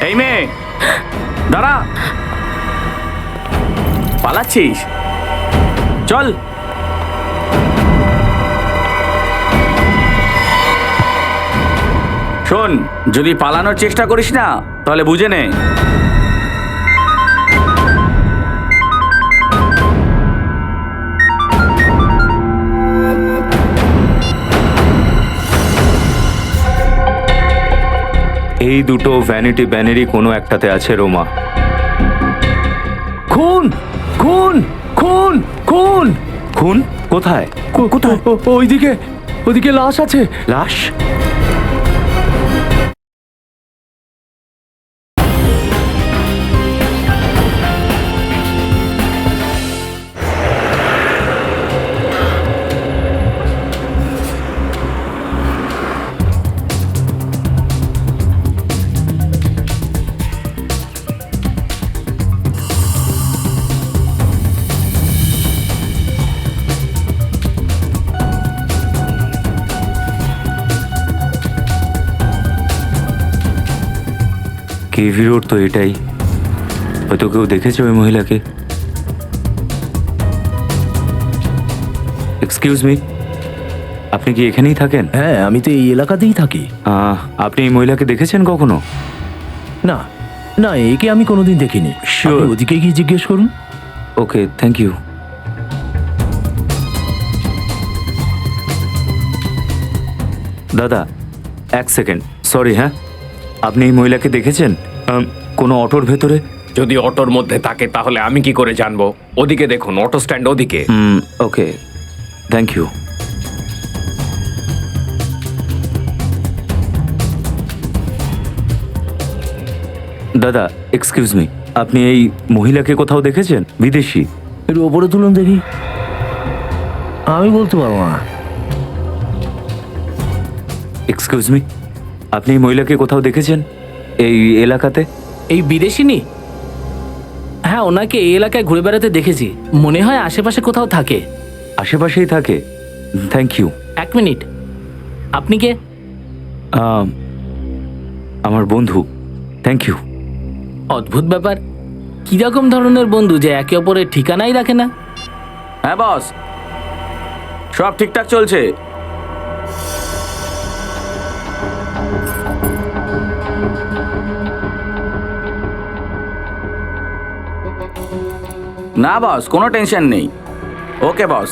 এই মেয়ে, দাঁড়া। পালাচ্ছিস? চল। শোন, যদি পালানোর চেষ্টা করিস না তাহলে বুঝে নে। এই দুটো ভ্যানিটি ব্যানেরই কোনো একটাতে আছে রোমা। খুন খুন খুন খুন খুন? কোথায়? কোথায়? ওইদিকে, ওইদিকে লাশ আছে। লাশ? কেভি রোড তো এটাই, হয়তো কেউ দেখেছে ওই মহিলাকে। এক্সকিউজ মি, আপনি কি এখানেই থাকেন? হ্যাঁ, আমি তো এই এলাকাতেই থাকি। আপনি এই মহিলাকে দেখেছেন কখনো? না না, একে আমি কোনোদিন দেখিনি। Sure. আপনি ওদিকে গিয়ে জিজ্ঞেস করুন। ওকে, থ্যাংক ইউ। দাদা, এক সেকেন্ড, সরি। হ্যাঁ, আপনি এই মহিলাকে দেখেছেন কোনো অটোর ভেতরে? যদি অটোর মধ্যে থাকে তাহলে আমি কি করে জানবো? ওদিকে দেখুন, অটো স্ট্যান্ড ওদিকে। ওকে, থ্যাংক ইউ। দাদা, এক্সকিউজ মি, আপনি এই মহিলাকে কোথাও দেখেছেন? বিদেশি? একটু ওপরে তুলুন দেখি। আমি বলতে পারবো না। এক্সকিউজ মি, আপনি এই মহিলাকে কোথাও দেখেছেন এই এলাকাতে? এই বিদেশিনী? হ্যাঁ, ওনাকে এই এলাকায় ঘুরে বেড়াতে দেখেছি। মনে হয় আশেপাশে কোথাও থাকে। আশেপাশেই থাকে? Thank you. 1 মিনিট, আপনি কে? আমার বন্ধু। Thank you. অদ্ভুত ব্যাপার, কিরকম ধরনের বন্ধু যে একে অপরের ঠিকানাই রাখে না। হ্যাঁ বস, সব ঠিকঠাক চলছে। না বস, কোনো টেনশন নেই। ওকে বস।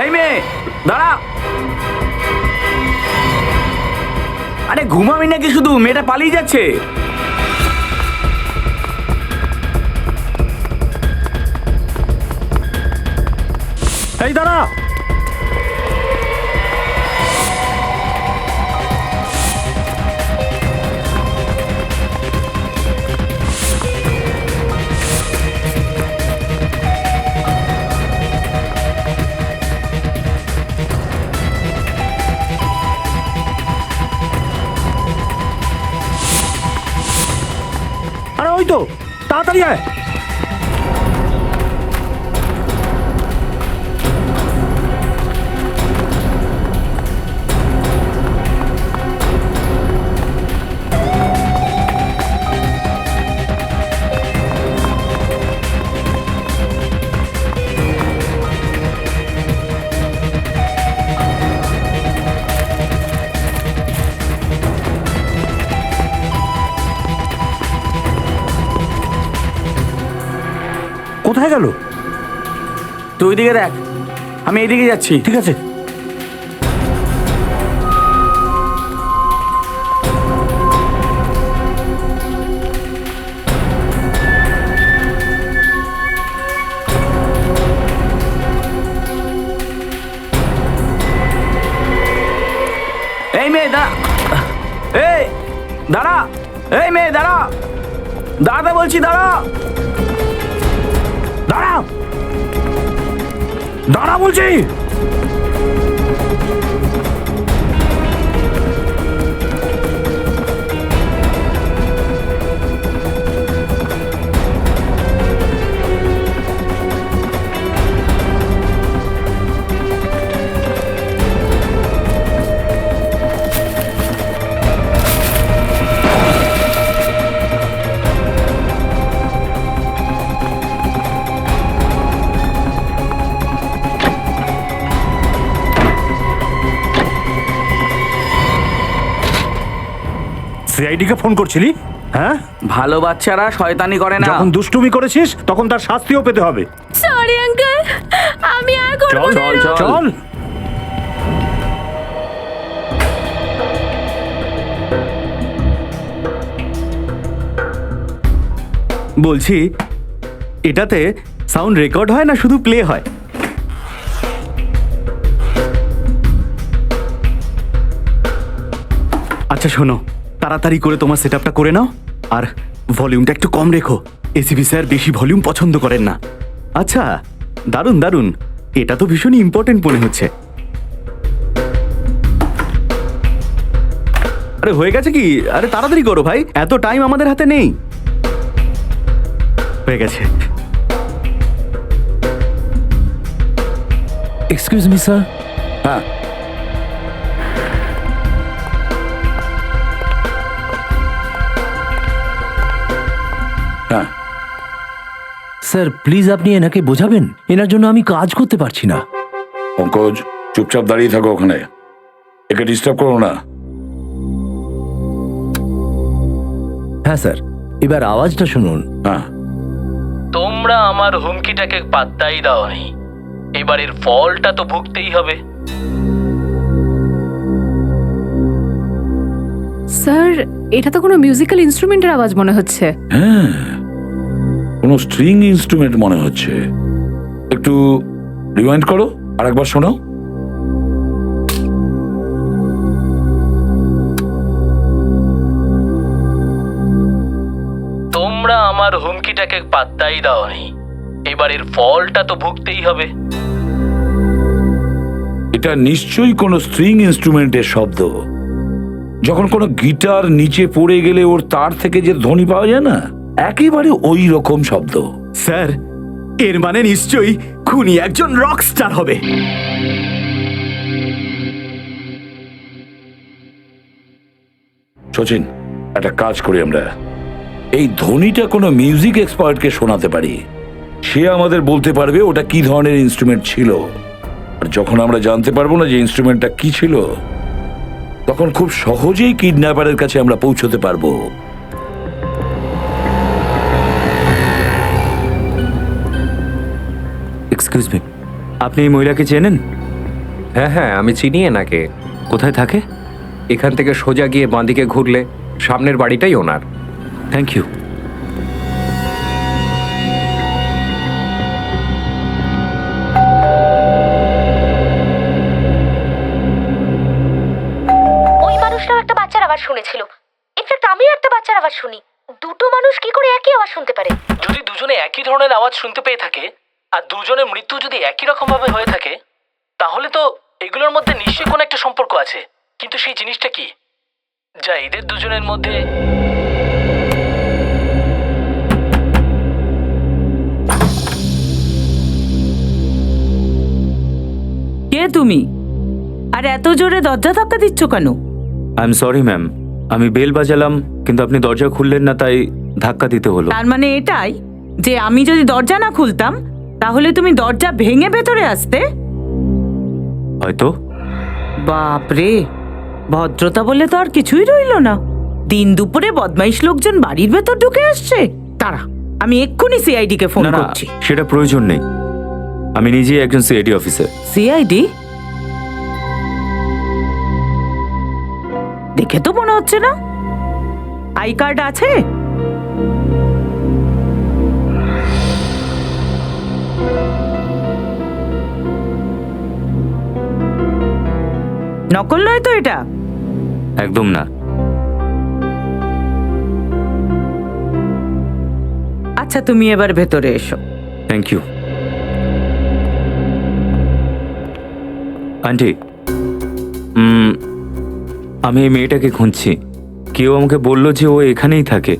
এই মেয়ে দাঁড়া। আরে ঘুমাবি নাকি শুধু? মেয়েটা পালিয়ে যাচ্ছে। এই দাঁড়া। আরে ওই তো, তাড়াতাড়ি আয়। কোথায় গেল? তুই ওইদিকে দেখ, আমি এইদিকে যাচ্ছি। ঠিক আছে। এই মেয়ে দাঁড়া। এই দাঁড়া। এই মেয়ে দাঁড়া। দাঁড়াতে বলছি, দাঁড়া। দাঁড়া, দাঁড়া বলছি। সিআইডি কে ফোন করছিলি? হ্যাঁ, ভালো বাচ্চারা শয়তানি করে না। যখন দুষ্টুমি করেছিস তখন তার শাস্তিও পেতে হবে। সরি আঙ্কেল, আমি আর করব চল না। চল চল। বলছি, এটাতে সাউন্ড রেকর্ড হয় না শুধু প্লে হয়? আচ্ছা শোনো, তাড়াতাড়ি করে তোমার সেটআপটা করে নাও আর ভলিউমটা একটু কম রেখো। এসিপি স্যার বেশি ভলিউম পছন্দ করেন না। আচ্ছা, দারুণ দারুণ, এটা তো ভীষণই ইম্পর্টেন্ট মনে হচ্ছে। আরে হয়ে গেছে কি? আরে তাড়াতাড়ি করো ভাই, এত টাইম আমাদের হাতে নেই। হয়ে গেছে। Excuse me sir. হ্যাঁ, হ্যাঁ, স্যার প্লিজ আপনি এনাকে বোঝাবেন, এনার জন্য আমি কাজ করতে পারছি না। পঙ্কজ চুপচাপ দাঁড়িয়ে থাকো ওখানে, একে ডিস্টার্ব করো না। হ্যাঁ স্যার, এবার আওয়াজটা শুনুন। হ্যাঁ, তোমরা আমার হুমকিটাকে পাত্তাই দাওনি, এবারের ফলটা তো ভুগতেই হবে। স্যার, এটা তো কোনো মিউজিক্যাল ইনস্ট্রুমেন্টের আওয়াজ মনে হচ্ছে। হ্যাঁ, কোনো স্ট্রিং ইনস্ট্রুমেন্ট মনে হচ্ছে। একটু রিওয়াইন্ড করো, আরেকবার শোনাও। তোমরা আমার হুমকিটাকে পাত্তাই দাওনি, এবারের ফলটা তো ভুগতেই হবে। এটা নিশ্চয়ই কোনো স্ট্রিং ইনস্ট্রুমেন্টের শব্দ। যখন কোনো গিটার নিচে পড়ে গেলে ওর তার থেকে যে ধ্বনি পাওয়া যায় না, একেবারে ওই রকম শব্দ। স্যার, এর মানে নিশ্চয়ই খুনি একজন রক স্টার হবে। সচিন, একটা কাজ করি আমরা, এই ধ্বনিটা কোনো মিউজিক এক্সপার্টকে শোনাতে পারি। সে আমাদের বলতে পারবে ওটা কি ধরনের ইনস্ট্রুমেন্ট ছিল। আর যখন আমরা জানতে পারবো না যে ইনস্ট্রুমেন্টটা কি ছিল, তখন খুব সহজেই কিডন্যাপারের কাছে আমরা পৌঁছতে পারবো। এক্সকিউজ মি, আপনি এই মহিলাকে চেনেন? হ্যাঁ হ্যাঁ, আমি চিনি এনাকে। কোথায় থাকে? এখান থেকে সোজা গিয়ে বাঁদিকে ঘুরলে সামনের বাড়িটাই ওনার। Thank you. ওই মানুষটাও একটা বাচ্চার আওয়াজ শুনেছিল। ইনফ্যাক্ট আমিও একটা বাচ্চার আওয়াজ শুনি। দুটো মানুষ কি করে একই আওয়াজ শুনতে পারে? যদি দুজনে একই ধরনের আওয়াজ শুনতে পেয়ে থাকে আর দুজনের মৃত্যু যদি একই রকম ভাবে হয়ে থাকে, তাহলে তো এগুলোর মধ্যে নিশ্চয়ই কোনো একটা সম্পর্ক আছে। কিন্তু সেই জিনিসটা কি যা এদের দুজনের মধ্যে? কে তুমি? আর এত জোরে দরজা ধাক্কা দিচ্ছ কেন? আই এম সরি ম্যাম, আমি বেল বাজালাম কিন্তু আপনি দরজা খুললেন না, তাই ধাক্কা দিতে হলো। তার মানে এটাই যে আমি যদি দরজা না খুলতাম তাহলে তুমি দরজা ভেঙে ভেতরে আসতে? হয়তো। বাপরে, ভদ্রতা বলে তো আর কিছুই রইলো না। দিন দুপুরে বদমাইশ লোকজন বাড়ির ভেতর ঢুকে আসছে। তারা, আমি এক্ষুনি সিআইডি কে ফোন না না, করছি। সেটা প্রয়োজন নেই, আমি নিজেই একজন সিআইডি অফিসার। সিআইডি? দেখে তো মনে হচ্ছে না। আই কার্ড আছে? নকল নয় তো এটা? একদম না। আচ্ছা, তুমি এবার ভেতরে এসো। Thank you. আন্টি, আমি এই মেয়েটাকে খুঁজছি। কেউ আমাকে বলল যে ও এখানেই থাকে।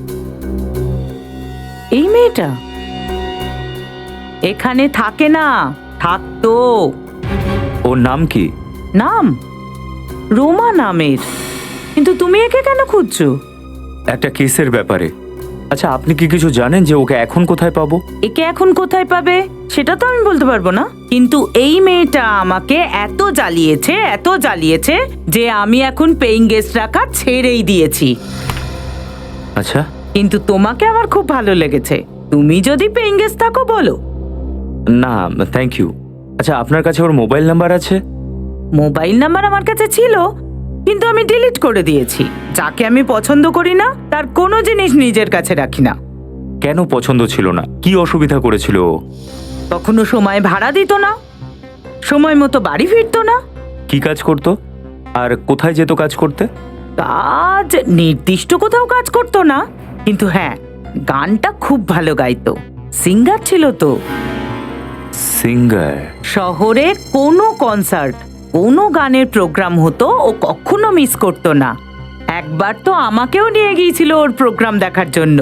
এই মেয়েটা এখানে থাকে না, থাকতো। ওর নাম কি? নাম রোমা নামের। কিন্তু তুমি একে কেন খুঁজছো? একটা কেসের ব্যাপারে। আচ্ছা, আপনি কি কিছু জানেন যে ওকে এখন কোথায় পাবো? একে এখন কোথায় পাবে সেটা তো আমি বলতে পারবো না, কিন্তু এই মেয়েটা আমাকে এত জ্বালিয়েছে যে আমি এখন পেইং গেস্ট রাখা ছেড়েই দিয়েছি। আচ্ছা, কিন্তু তোমাকে আমার খুব ভালো লেগেছে। তুমি যদি পেইং গেস্ট থাকো বলো। না থ্যাংক ইউ। আচ্ছা, আপনার কাছে ওর মোবাইল নাম্বার আছে? মোবাইল নাম্বার আমার কাছে ছিল, কিন্তু আমি ডিলিট করে দিয়েছি। যাকে আমি পছন্দ করি না তার কোনো জিনিস নিজের কাছে রাখি না। কেন পছন্দ ছিল না? কি অসুবিধা করেছিল ও? কখনো সময় ভাড়া দিত না, সময় মতো বাড়ি ফিরতো না। কি কাজ করতো আর কোথায় যেত কাজ করতে? কাজ নির্দিষ্ট কোথাও কাজ করতো না, কিন্তু হ্যাঁ, গানটা খুব ভালো গাইতো। সিঙ্গার ছিল তো। সিঙ্গার? শহরে কোনো কনসার্ট, কোনো গানের প্রোগ্রাম হতো ও কখনো মিস করতো না। একবার তো আমাকেও নিয়ে গিয়েছিল ওর প্রোগ্রাম দেখার জন্য।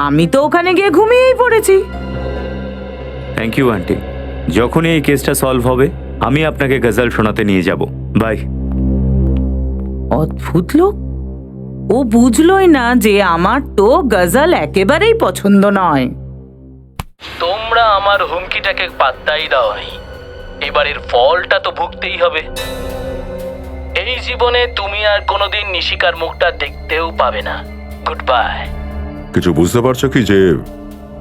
আমি তো ওখানে গিয়ে ঘুমিয়েই পড়েছি। Thank you aunty. যখনই এই কেসটা সলভ হবে আমি আপনাকে গজল শোনাতে নিয়ে যাব। বাই। অদ্ভুত লোক, ও বুঝলই না যে আমার তো গজল একেবারেই পছন্দ নয়। তোমরা আমার হুমকিটাকে পাত্তাই দাওনি, এবারের ফলটা তো ভুগতেই হবে। এই জীবনে তুমি আর কোনোদিন নিশিকার মুখটা দেখতেও পাবে না। Good by. কিছু বুঝতে পারছো কি যে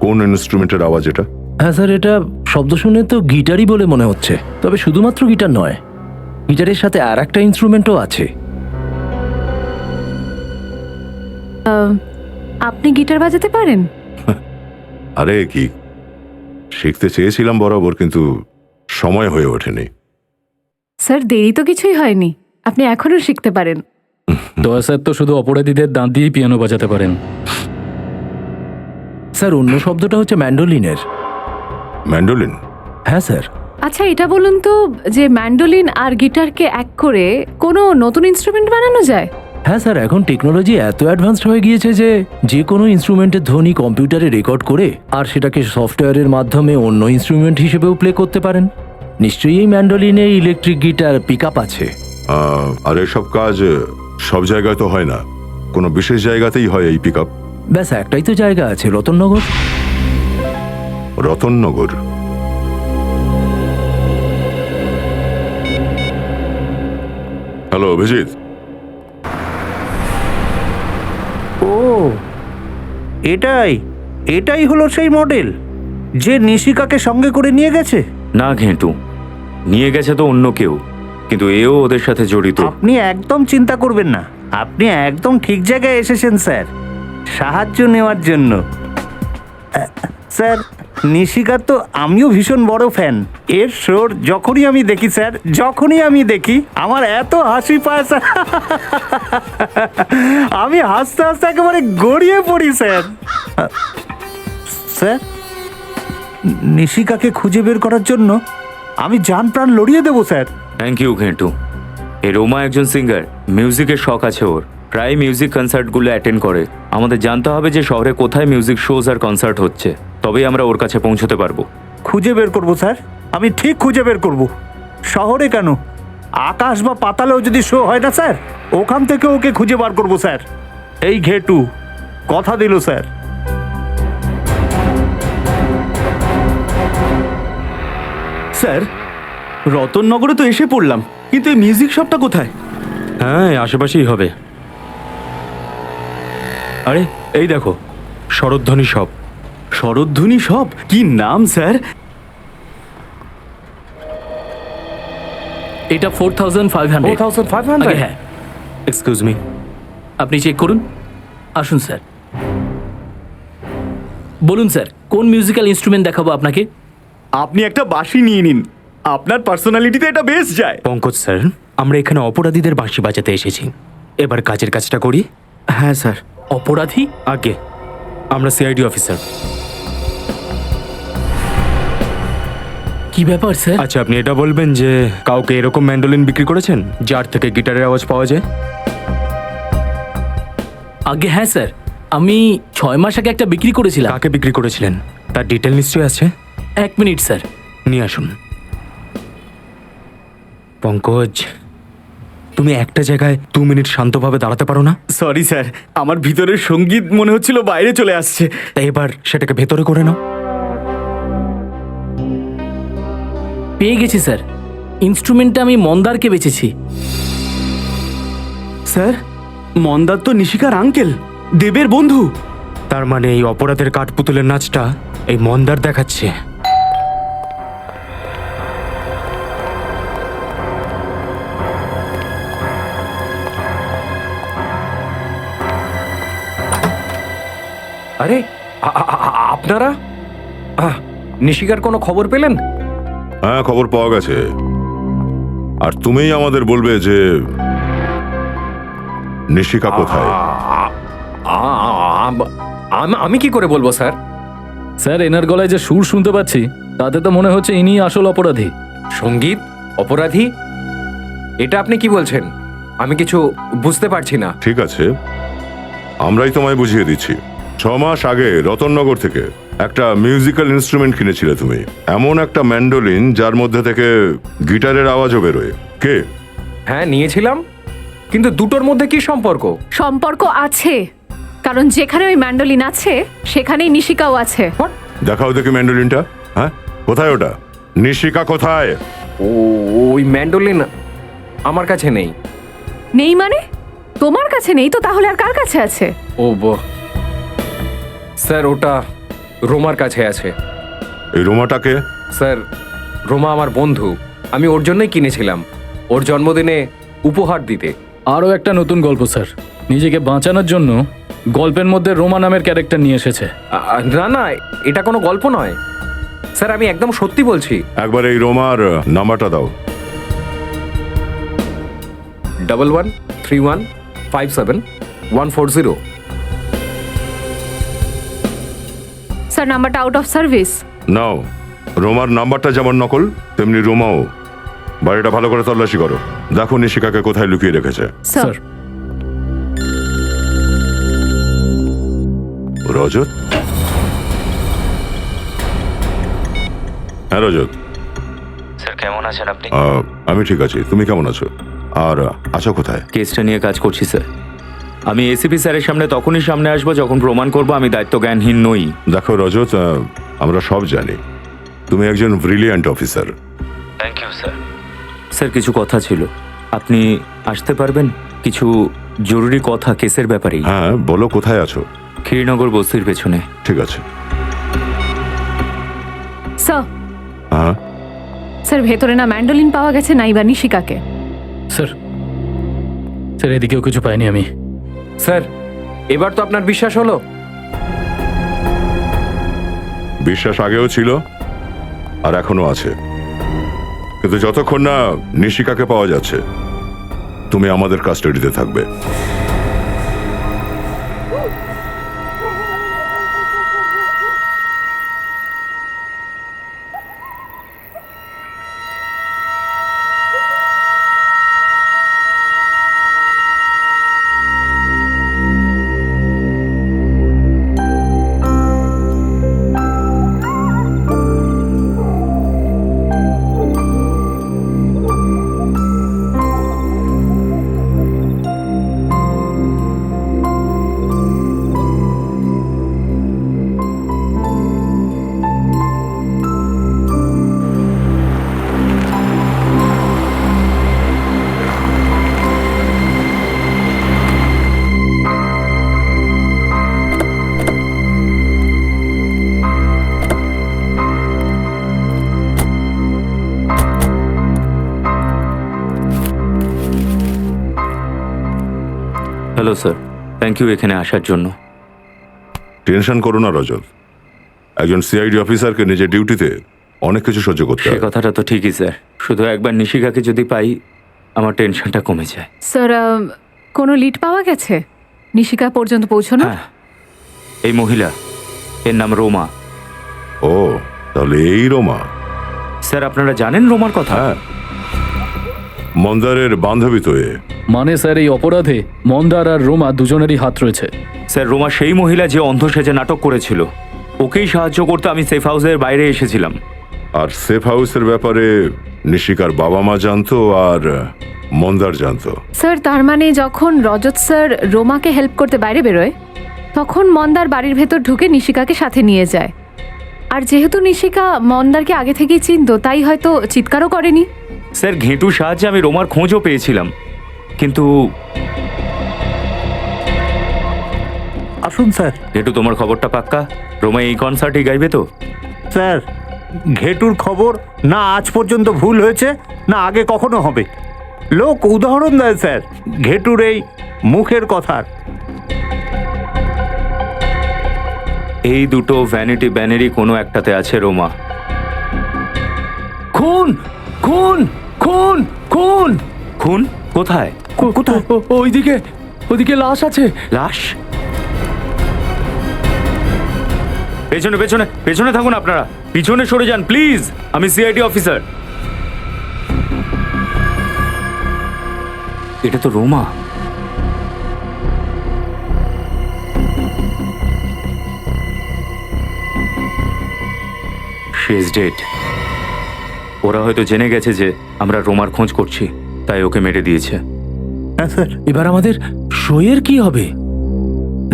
কোন ইনস্ট্রুমেন্টের আওয়াজ এটা? হ্যাঁ স্যার, এটা শব্দ শুনে তো গিটারই বলে মনে হচ্ছে। তবে শুধুমাত্র গিটার নয়, গিটারের সাথে আর একটা ইনস্ট্রুমেন্টও আছে। আপনি গিটার বাজাতে পারেন? আরে কি, শিখতে চেয়েছিলাম বরাবর, কিন্তু সময় হয়ে ওঠেনি। স্যার দেরি তো কিছুই হয়নি, আপনি এখনো শিখতে পারেন। দয়া স্যার তো শুধু অপরাধীদের দাঁত দিয়েই পিয়ানো বাজাতে পারেন। স্যার অন্য শব্দটা হচ্ছে ম্যান্ডোলিনের। ম্যান্ডোলিন? হ্যাঁ স্যার। আচ্ছা এটা বলুন তো, যে ম্যান্ডোলিন আর গিটারকে এক করে কোনো নতুন ইনস্ট্রুমেন্ট বানানো যায়? হ্যাঁ স্যার, এখন টেকনোলজি এত অ্যাডভান্সড হয়ে গিয়েছে যে যে কোনো ইনস্ট্রুমেন্টের ধ্বনি কম্পিউটারে রেকর্ড করে আর সেটাকে সফটওয়্যারের মাধ্যমে অন্য ইনস্ট্রুমেন্ট হিসেবেও প্লে করতে পারেন। নিশ্চয়ই এই ম্যান্ডোলিনে ইলেকট্রিক গিটার পিক আপ আছে। আর এসব কাজ সব জায়গায় তো হয় না, কোনো বিশেষ জায়গাতেই হয় এই পিক আপ। ব্যাস একটাই তো জায়গা আছে, রতননগর। রতননগর? হ্যালো অভিজিৎ। ও, এটাই হলো সেই মডেল যে নিশিকাকে সঙ্গে করে নিয়ে গেছে? না ঘেঁটু, নিয়ে গেছে তো অন্য কেউ, কিন্তু এও ওদের সাথে জড়িত। আপনি একদম চিন্তা করবেন না, আপনি একদম ঠিক জায়গায় এসেছেন স্যার, সাহায্য নেওয়ার জন্য। স্যার, নিশিকার তো আমিও ভীষণ বড় ফ্যান। এর শোর যখনই আমি দেখি স্যার, যখনই আমি দেখি আমার এত হাসি পায় স্যার, আমি হাসতে হাসতে একেবারে গড়িয়ে পড়ি স্যার। স্যার, নিশিকাকে খুঁজে বের করার জন্য আমি জান প্রাণ লড়িয়ে দেবো স্যার। Thank you ঘেঁটু। এই রোমা একজন সিঙ্গার, মিউজিকের শখ আছে ওর, প্রায় মিউজিক কনসার্টগুলো অ্যাটেন্ড করে। আমাদের জানতে হবে যে শহরে কোথায় মিউজিক শোজ আর কনসার্ট হচ্ছে, তবেই আমরা ওর কাছে পৌঁছতে পারবো। খুঁজে বের করবো স্যার, আমি ঠিক খুঁজে বের করব। শহরে কেন, আকাশ বা পাতালেও যদি শো হয় না স্যার, ওখান থেকে ওকে খুঁজে বার করবো স্যার। এই ঘেটু কথা দিল স্যার। স্যার, রতননগরে তো এসে পড়লাম, কিন্তু এই মিউজিক শপটা কোথায়? হ্যাঁ, আশেপাশেই হবে। আরে এই দেখো, শরৎধ্বনি শপ। শরৎধ্বনি শপ? কি নাম স্যার? এটা 4500। 4500? হ্যাঁ। এক্সকিউজ মি, আপনি চেক করুন। আসুন স্যার। বলুন স্যার, কোন মিউজিক্যাল ইনস্ট্রুমেন্ট দেখাবো আপনাকে? আপনি একটা বাঁশি নিয়ে নিন, আপনার পার্সোনালিটিতে এটা বেশ যায়। পঙ্কজ স্যার, আমরা এখানে অপরাধীদের বাঁশি বাজাতে এসেছি। এবার কাজের কাজটা করি। হ্যাঁ স্যার। অপরাধী? আগে আমরা সিআইডি অফিসার। কি ব্যাপার স্যার? আচ্ছা, আপনি এটা বলবেন যে কাউকে এরকম ম্যান্ডোলিন বিক্রি করেছেন যার থেকে গিটারের আওয়াজ পাওয়া যায়? আগে হ্যাঁ স্যার, আমি 6 মাস আগে একটা বিক্রি করেছিলাম। কাকে বিক্রি করেছিলেন তার ডিটেল নিশ্চয়ই আছে। 1 মিনিট স্যার, নিয়ে আসুন। পঙ্কজ, তুমি একটা জায়গায় 2 মিনিট শান্তভাবে দাঁড়াতে পারো না? সরি স্যার, আমার ভিতরের সঙ্গীত মনে হচ্ছিল বাইরে চলে আসছে। তাই এবার সেটাকে ভেতরে করে নাও। পেয়ে গেছি স্যার, ইনস্ট্রুমেন্টটা আমি মন্দারকে বেচেছি। স্যার, মন্দার তো নিশিকার আঙ্কেল, দেবের বন্ধু। তার মানে এই অপরাধের কাঠপুতুলের নাচটা এই মন্দার দেখাচ্ছে। আরে আপনারা নিশিকার কোনো খবর পেলেন? হ্যাঁ, খবর পাওয়া গেছে। আর তুমিই আমাদের বলবে যে নিশিকা কোথায়। আমি কি করে বলবো স্যার? স্যার, এনার গলায় যে সুর শুনতে পাচ্ছি তাতে তো মনে হচ্ছে ইনি আসল অপরাধী। সঙ্গীত অপরাধী? এটা আপনি কি বলছেন? আমি কিছু বুঝতে পারছি না। ঠিক আছে, আমরাই তোমায় বুঝিয়ে দিচ্ছি। 6 মাস আগে রতননগর থেকে একটা মিউজিক্যাল ইনস্ট্রুমেন্ট কিনেছিলে তুমি, এমন একটা ম্যান্ডোলিন যার মধ্যে থেকে গিটারের আওয়াজও বেরোয়। কে? হ্যাঁ, নিয়েছিলাম, কিন্তু দুটোর মধ্যে কি সম্পর্ক? সম্পর্ক আছে, কারণ যেখানে ওই ম্যান্ডোলিন আছে সেখানেই নিশিকাও আছে। দেখাও দেখি ম্যান্ডোলিনটা। হ্যাঁ, কোথায় ওটা? নিশিকা কোথায়? ওই ম্যান্ডোলিন আমার কাছে নেই। নেই মানে? তোমার কাছে নেই তো তাহলে আর কার কাছে আছে? স্যার ওটা রোমার কাছে আছে। এই রোমাটাকে? স্যার রোমা আমার বন্ধু, আমি ওর জন্যই কিনেছিলাম, ওর জন্মদিনে উপহার দিতে। আরও একটা নতুন গল্প স্যার, নিজেকে বাঁচানোর জন্য গল্পের মধ্যে রোমা নামের ক্যারেক্টার নিয়ে এসেছে। না না, এটা কোনো গল্প নয় স্যার, আমি একদম সত্যি বলছি। একবার এই রোমার নাম্বারটা দাও। 113157 140। স্যার নাম্বারটা আউট অফ সার্ভিস। নাও, রোমার নাম্বারটা যেমন নকল তেমনি রোমাও। বাড়িটা ভালো করে তল্লাশি করো, দেখো নিশিকাকে কোথায় লুকিয়ে রেখেছে। স্যার রজত? হ্যাঁ রজত। স্যার কেমন আছেন আপনি? আমি ঠিক আছি, তুমি কেমন আছো? আর আছো কোথায়? কেসটা নিয়ে কাজ করছি স্যার। আমি এসিপি স্যারের সামনে তখনই সামনে আসবো যখন প্রমাণ করবো আমি দায়িত্ব জ্ঞানহীন নই। দেখো রজত, আমরা সব জানি তুমি একজন brilliant officer. Thank you sir. Sir কিছু কথা ছিল, আপনি আসতে পারবেন? কিছু জরুরি কথা কেসের ব্যাপারেই। হ্যাঁ বলো, কোথায় আছো? ক্ষীরনগর বস্তির পেছনে। ঠিক আছে। স্যার হ্যাঁ স্যার ভেতরে না ম্যান্ডোলিন পাওয়া গেছে, নাইবা নিশিকাকে। স্যার স্যার এদিকেও কিছু পাইনি আমি। স্যার এবার তো আপনার বিশ্বাস হলো? বিশ্বাস আগেও ছিল আর এখনো আছে, কিন্তু যতক্ষণ না নিশিকাকে পাওয়া যাচ্ছে তুমি আমাদের কাস্টাডিতে থাকবে। হ্যালো স্যার, থ্যাংক ইউ এখানে আসার জন্য। টেনশন করো না রজত, একজন সিআইডি অফিসারকে নিজের ডিউটিতে অনেক কিছু সহ্য করতে সে হয়। কথাটা তো ঠিকই স্যার, শুধু একবার নিশিকাকে যদি পাই আমার টেনশনটা কমে যায়। স্যার কোনো লিড পাওয়া গেছে নিশিকা পর্যন্ত পৌঁছানো? হ্যাঁ, এই মহিলা, এর নাম রোমা। ও তাহলে এই রোমা। স্যার আপনারা জানেন রোমার কথা? হ্যাঁ, মন্দারের বান্ধবী তো এ। মানে স্যার এই অপরাধে মন্দার আর রোমা দুজনেরই হাত রয়েছে। স্যার রোমা সেই মহিলা যে অন্ধ সেজে নাটক করেছিল, ওকেই সাহায্য করতে আমি সেফ হাউসের বাইরে এসেছিলাম। আর সেফ হাউসের ব্যাপারে নিশিকার বাবা মা জানতো আর মন্দার জানতো। স্যার তার মানে যখন রজত স্যার রোমাকে হেল্প করতে বাইরে বেরোয় তখন মন্দার বাড়ির ভেতর ঢুকে নিশিকাকে সাথে নিয়ে যায়। আর যেহেতু নিশিকা মন্দারকে আগে থেকেই চিনতো তাই হয়তো চিৎকারও করেনি। স্যার ঘেঁটুর সাহায্যে আমি রোমার খোঁজও পেয়েছিলাম, কিন্তু আসুন স্যার। ঘেঁটু তোমার খবরটা পাক্কা? রোমা এই কনসার্টে গাইবে তো? স্যার ঘেটুর খবর না আজ পর্যন্ত ভুল হয়েছে না আগে কখনো হবে। লোক উদাহরণ দেয় স্যার ঘেটুর এই মুখের কথার। এই দুটো ভ্যানিটি ব্যানেরই কোনো একটাতে আছে রোমা। খুন খুন খুন খুন খুন? কোথায়? কোথায়? ওইদিকে, ওইদিকে লাশ আছে। লাশ? পেছনে পেছনে পেছনে থাকুন আপনারা, পিছনে সরে যান প্লিজ, আমি সিআইডি অফিসার। এটা তো রোমা। She is dead. ওরা হয়তো জেনে গেছে যে আমরা রোমার খোঁজ করছি, তাই ওকে মেরে দিয়েছে। হ্যাঁ স্যার, এবার আমাদের শোয়ের কি হবে?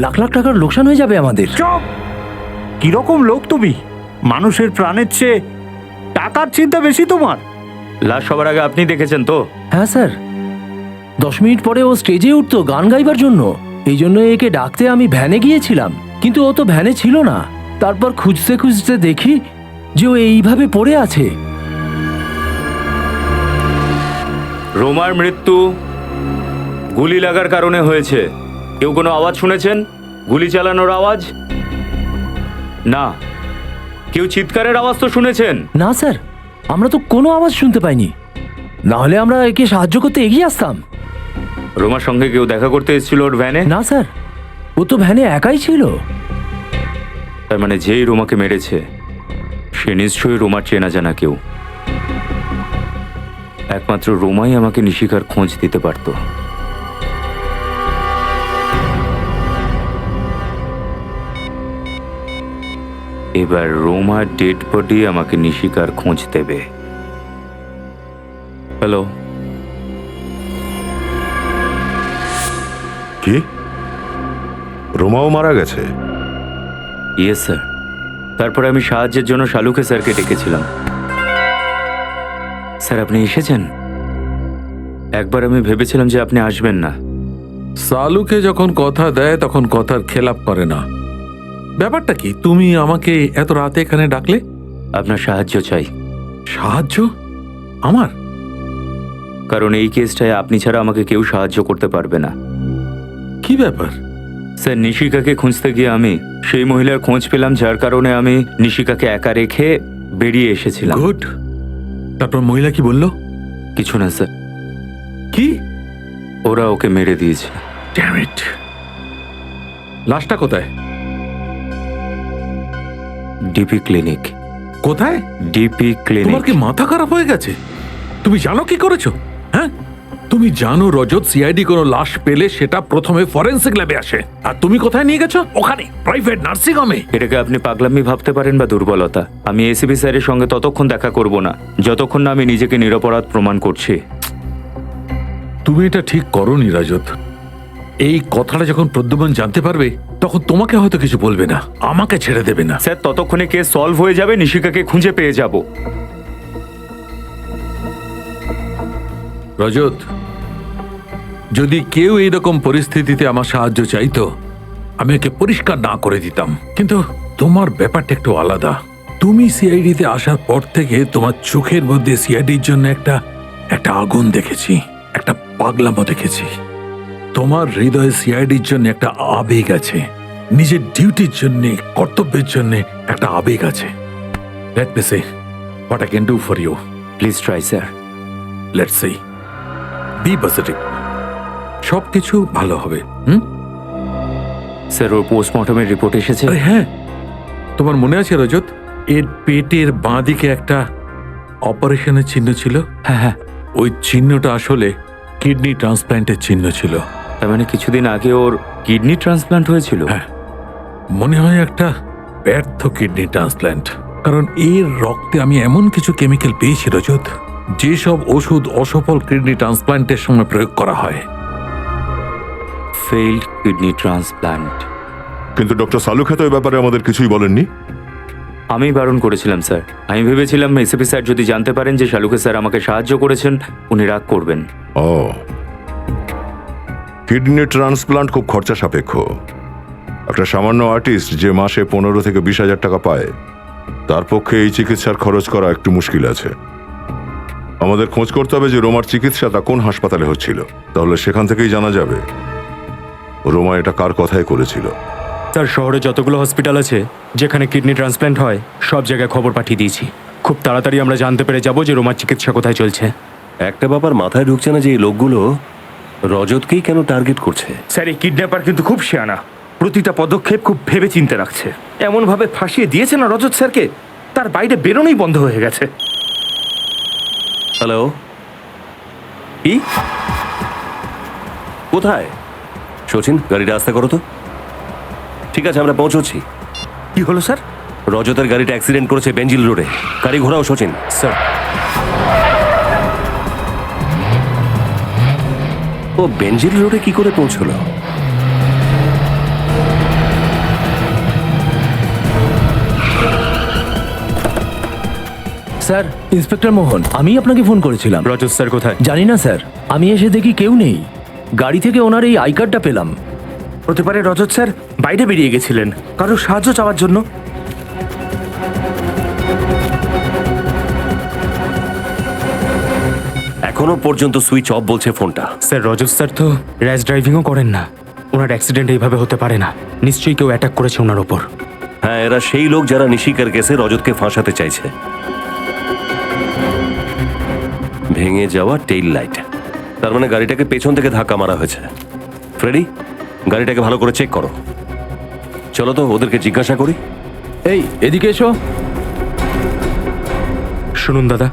লাখ লাখ টাকার লোকসান হয়ে যাবে আমাদের। চুপ! কিরকম লোক তুমি? মানুষের প্রাণের চেয়ে টাকার চিন্তা বেশি তোমার। লাশ সবার আগে আপনি দেখেছেন তো? হ্যাঁ স্যার, 10 মিনিট পরে ও স্টেজে উঠতো গান গাইবার জন্য। এই জন্য একে ডাকতে আমি ভ্যানে গিয়েছিলাম, কিন্তু ও তো ভ্যানে ছিল না। তারপর খুঁজতে খুঁজতে দেখি যে ও এইভাবে পড়ে আছে। রোমার মৃত্যু গুলি লাগার কারণে হয়েছে। কেউ কোনো আওয়াজ শুনেছেন? গুলি চালানোর আওয়াজ? না। কেউ চিৎকারের আওয়াজ তো শুনেছেন? না স্যার, আমরা তো কোনো আওয়াজ শুনতে পাইনি, না হলে আমরা একে সাহায্য করতে এগিয়ে আসতাম। রোমার সঙ্গে কেউ দেখা করতে এসেছিল ওর ভ্যানে? না স্যার, ও তো ভ্যানে একাই ছিল। তার মানে যেই রোমাকে মেরেছে সে নিশ্চয়ই রোমার চেনা জানা কেউ। একমাত্র রোমাই আমাকে নিশিকার খোঁজ দিতে পারত। এবার রোমার ডেড বডি আমাকে নিশিকার খোঁজ দেবে। হ্যালো, কি রোমাও মারা গেছে? Yes sir. তারপরে আমি সাহায্যের জন্য শালুকে স্যারকে ডেকেছিলাম। স্যার আপনি এসেছেন? একবার আমি ভেবেছিলাম যে আপনি আসবেন না। সালুকে যখন কথা দেয় তখন কথার খেলাপ করে না। ব্যাপারটা কি, তুমি আমাকে এত রাতে এখানে ডাকলে? আপনার সাহায্য চাই। সাহায্য? আমার? কারণ এই কেসটায় আপনি ছাড়া আমাকে কেউ সাহায্য করতে পারবে না। কি ব্যাপার? স্যার নিশিকাকে খুঁজতে গিয়ে আমি সেই মহিলার খোঁজ পেলাম, যার কারণে আমি নিশিকাকে একা রেখে বেরিয়ে এসেছিলাম। গুড। তারপর মহিলা কি বললো? কিছু না স্যার। কি? ওরা ওকে মেরে দিয়েছে। Damn it. লাশটা কোথায়? DP clinic. কোথায়? DP clinic. তোমার কি মাথা খারাপ হয়ে গেছে? তুমি জানো কি করেছো? হ্যাঁ, তুমি জানো রজত সিআইডি কোনো লাশ পেলে সেটা প্রথমে ফরেনসিক ল্যাবে আসে, আর তুমি কোথায় নিয়ে গেছো? ওখানে প্রাইভেট নার্সিং হোমে। এটাকে আপনি পাগলামি ভাবতে পারেন বা দুর্বলতা। আমি এসিপি স্যারের সঙ্গে ততক্ষণ দেখা করব না যতক্ষণ না আমি নিজেকে নিরপরাধ প্রমাণ করছি। তুমি এটা ঠিক করোনি রাজত। এই কথাটা যখন প্রদ্যুম্ন জানতে পারবে তখন তোমাকে হয়তো কিছু বলবে না, আমাকে ছেড়ে দেবে না। স্যার ততক্ষণে কেস সলভ হয়ে যাবে, নিশিকাকে খুঁজে পেয়ে যাব। রজত, যদি কেউ এইরকম পরিস্থিতিতে আমার সাহায্য চাইতো আমি একে পরিষ্কার না করে দিতাম, কিন্তু তোমার ব্যাপারটা একটু আলাদা। তুমি সিআইডিতে আসার পর থেকে তোমার চোখের মধ্যে সিআইডির জন্য একটা আগুন দেখেছি, একটা পাগলামো দেখেছি। তোমার হৃদয়ে সিআইডির জন্য একটা আবেগ আছে, নিজের ডিউটির জন্য, কর্তব্যের জন্য একটা আবেগ আছে। Let me say what I can do for you. Please try sir. Let's see. Be positive. সবকিছু ভালো হবে। স্যার ওর পোস্টমর্টমের রিপোর্ট এসেছে? আরে হ্যাঁ, তোমার মনে আছে রজত, এর পেটের বাঁ দিকে একটা অপারেশনের চিহ্ন ছিল? হ্যাঁ হ্যাঁ। ওই চিহ্নটা আসলে কিডনি ট্রান্সপ্ল্যান্টের চিহ্ন ছিল। তার মানে কিছুদিন আগে ওর কিডনি ট্রান্সপ্ল্যান্ট হয়েছিল? হ্যাঁ, মনে হয় একটা ব্যর্থ কিডনি ট্রান্সপ্ল্যান্ট। কারণ এর রক্তে আমি এমন কিছু কেমিক্যাল পেয়েছি রজত, যেসব ওষুধ অসফল কিডনি ট্রান্সপ্ল্যান্টের সময় প্রয়োগ করা হয়। Failed kidney transplant. কিন্তু ডক্টর সালুখে তো এই ব্যাপারে আমাদের কিছুই বলেননি। আমি বারণ করেছিলাম স্যার। আমি ভেবেছিলাম এসিপি স্যার যদি জানতে পারেন যে শালুকে স্যার আমাকে সাহায্য করেছেন উনি রাগ করবেন। ও, কিডনি ট্রান্সপ্লান্ট খুব খরচা সাপেক্ষ। একটা সামান্য আর্টিস্ট যে মাসে 15 থেকে 20,000 টাকা পায়, তার পক্ষে এই চিকিৎসার খরচ করা একটু মুশকিল আছে। আমাদের খোঁজ করতে হবে যে রোমার চিকিৎসাটা কোন হাসপাতালে হচ্ছিল, তাহলে সেখান থেকেই জানা যাবে রোমা এটা কার কথায় করেছিল। স্যার শহরে যতগুলো হসপিটাল আছে যেখানে কিডনি ট্রান্সপ্ল্যান্ট হয় সব জায়গায় খবর পাঠিয়ে দিয়েছি। খুব তাড়াতাড়ি আমরা জানতে পেরে যাব যে রোমার চিকিৎসা কোথায় চলছে। একটা ব্যাপার মাথায় ঢুকছে না যে এই লোকগুলো রজতকেই কেন টার্গেট করছে। স্যার এই কিডন্যাপার কিন্তু খুব শিয়ানা, প্রতিটা পদক্ষেপ খুব ভেবে চিন্তে রাখছে। এমনভাবে ফাঁসিয়ে দিয়েছে না রজত স্যারকে, তার বাইরে বেরোনোই বন্ধ হয়ে গেছে। হ্যালো, কি কোথায়? সচিন, গাড়িটা আস্তে করো তো। ঠিক আছে, আমরা পৌঁছচ্ছি। কি হলো স্যার? রজতের গাড়িটা অ্যাক্সিডেন্ট করেছে বেঞ্জিল রোডে। গাড়ি ঘোরাও সচিন। স্যার ও বেঞ্জিল রোডে কি করে পৌঁছলো? স্যার, ইন্সপেক্টর মোহন, আমি আপনাকে ফোন করেছিলাম। রজত স্যার কোথায়? জানি না স্যার, আমি এসে দেখি কেউ নেই। গাড়ি থেকে ওনার এই আই কার্ডটা পেলাম। হতে পারে রজত স্যার বাইরে বেরিয়ে গেছিলেন কারো সাহায্য চাওয়ার জন্য। এখনো পর্যন্ত সুইচ অফ বলছে ফোনটা। স্যার রজত স্যার তো র্যাশ ড্রাইভিংও করেন না, ওনার অ্যাক্সিডেন্ট এইভাবে হতে পারে না, নিশ্চয়ই কেউ অ্যাটাক করেছে ওনার ওপর। হ্যাঁ, এরা সেই লোক যারা নিশিকার কেসে রজতকে ফাঁসাতে চাইছে। ভেঙে যাওয়া টেইল লাইট, তার মানে গাড়িটাকে পেছন থেকে ধাক্কা মারা হয়েছে। ফ্রেডি, গাড়িটাকে ভালো করে চেক করো। চলো তো ওদেরকে জিজ্ঞাসা করি। এই এদিকে এসো। শুনুন দাদা,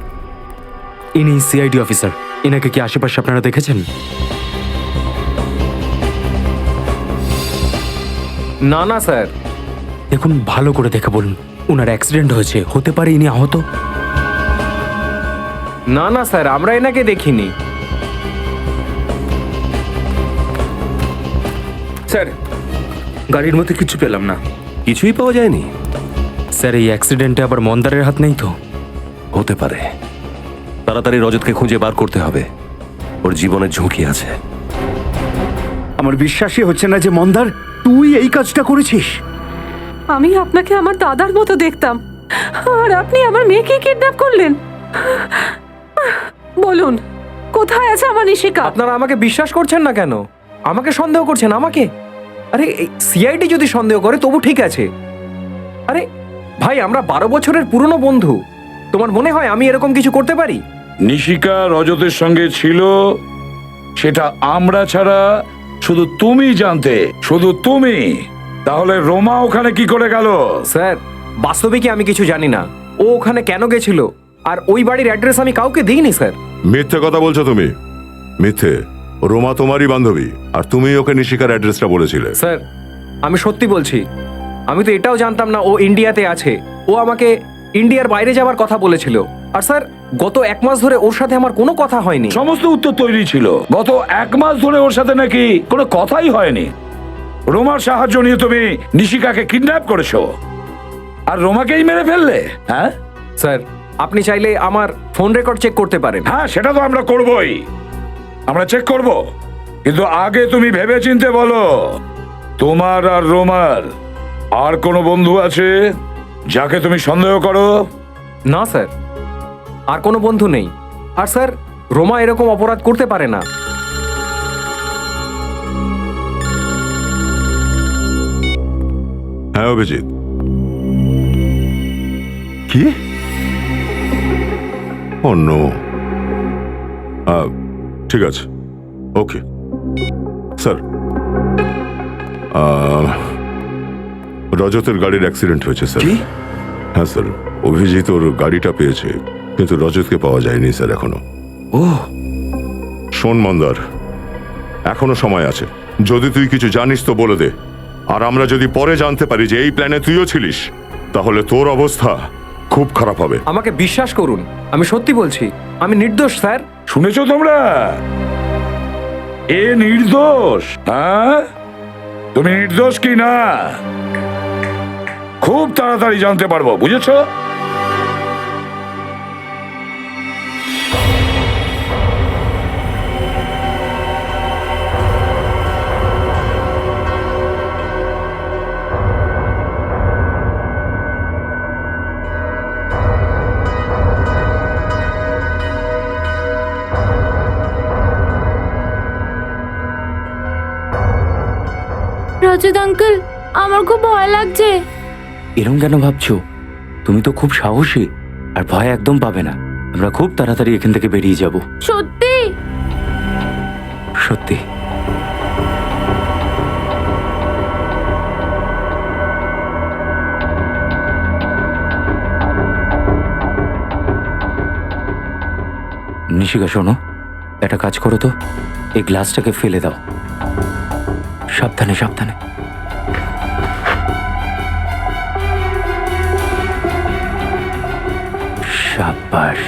ইনি সিআইডি অফিসার, এনাকে কি আশেপাশে আপনারা দেখেছেন? না না স্যার। দেখুন, ভালো করে দেখে বলুন, ওনার অ্যাক্সিডেন্ট হয়েছে, হতে পারে ইনি আহত। না না স্যার, আমরা এনাকে দেখিনি। স্যার, গাড়ির মধ্যে কিছু পেলাম না। কিছুই পাওয়া যায়নি? স্যার, এই অ্যাক্সিডেন্টে আবার মন্দারের হাত নেই তো? হতে পারে। তাড়াতাড়ি রজতকে খুঁজে বার করতে হবে, ওর জীবনের ঝুঁকি আছে। আমার বিশ্বাসই হচ্ছে না যে মন্দার তুই এই কাজটা করেছিস। আমি আপনাকে আমার দাদার মতো দেখতাম, আর আপনি আমার মেয়েকে কিডন্যাপ করলেন। বলুন, কোথায় আছে আমার নিশিকা? আপনারা আমাকে বিশ্বাস করছেন না কেন? আমাকে সন্দেহ করছেন? আমাকে? আরে সিআইডি যদি সন্দেহ করে তবু ঠিক আছে। আরে ভাই, আমরা 12 বছরের পুরনো বন্ধু। তোমার মনে হয় আমি এরকম কিছু করতে পারি? নিশিকা রজতের সঙ্গে ছিল, সেটা আমরা ছাড়া শুধু তুমি জানতে, শুধু তুমি। তাহলে রোমা ওখানে কি করে গেল? স্যার, বাস্তবে কি আমি কিছু জানি না। ও ওখানে কেন গেছিল আর ওই বাড়ির অ্যাড্রেস আমি কাউকে দিইনি স্যার। মিথ্যে কথা বলছো তুমি, মিথ্যে। রোমা তোমারই বান্ধবী, আর তুমি ওকে নিশিকার অ্যাড্রেসটা বলেছিলে। স্যার, আমি সত্যি বলছি, আমি তো এটাও জানতাম না ও ইন্ডিয়াতে আছে। ও আমাকে ইন্ডিয়ার বাইরে যাওয়ার কথা বলেছিল। আর স্যার, গত 1 মাস ধরে ওর সাথে আমার কোনো কথা হয়নি। সমস্ত উত্তর তৈরি ছিল। গত 1 মাস ধরে ওর সাথে নাকি কোনো কথাই হয়নি। রোমার সাহায্য নিয়ে তুমি নিশিকাকে কিডন্যাপ করেছো, আর রোমাকেই মেরে ফেললে। হ্যাঁ স্যার, আপনি চাইলে আমার ফোন রেকর্ড চেক করতে পারেন। হ্যাঁ, সেটা তো আমরা করবই, আমরা চেক করব। কিন্তু আগে তুমি ভেবে চিনতে বলো, তোমার আর রোমার আর কোনো বন্ধু আছে যাকে তুমি সন্দেহ করো? না স্যার, আর কোনো বন্ধু নেই। আর স্যার, রোমা এরকম অপরাধ করতে পারে না। হ্যাঁ অভিজিৎ। কি? ও নো। ঠিক আছে, ওকে স্যার। রজতের গাড়ির অ্যাক্সিডেন্ট হয়েছে স্যার। হ্যাঁ স্যার, অভিজিৎ ওর গাড়িটা পেয়েছে, কিন্তু রজতকে পাওয়া যায়নি স্যার এখনো। ও শোন মন্দার, এখনো সময় আছে। যদি তুই কিছু জানিস তো বলে দে। আর আমরা যদি পরে জানতে পারি যে এই প্ল্যানে তুইও ছিলিস, তাহলে তোর অবস্থা খুব খারাপ হবে। আমাকে বিশ্বাস করুন, আমি সত্যি বলছি, আমি নির্দোষ স্যার। শুনেছো তোমরা? এ নির্দোষ। হ্যাঁ, তুমি নির্দোষ কি না খুব তাড়াতাড়ি জানতে পারবো, বুঝেছো? রজত আঙ্কেল, আমার খুব ভয় লাগছে। এরম কেন ভাবছো? তুমি তো খুব সাহসী, আর ভয় একদম পাবে না। আমরা খুব তাড়াতাড়ি এখান থেকে বেরিয়ে যাব। সত্যি? সত্যি। নিশিকা শোনো, একটা কাজ করো তো, এই গ্লাসটাকে ফেলে দাও। সাবধানে সাবধানে। সাবাস।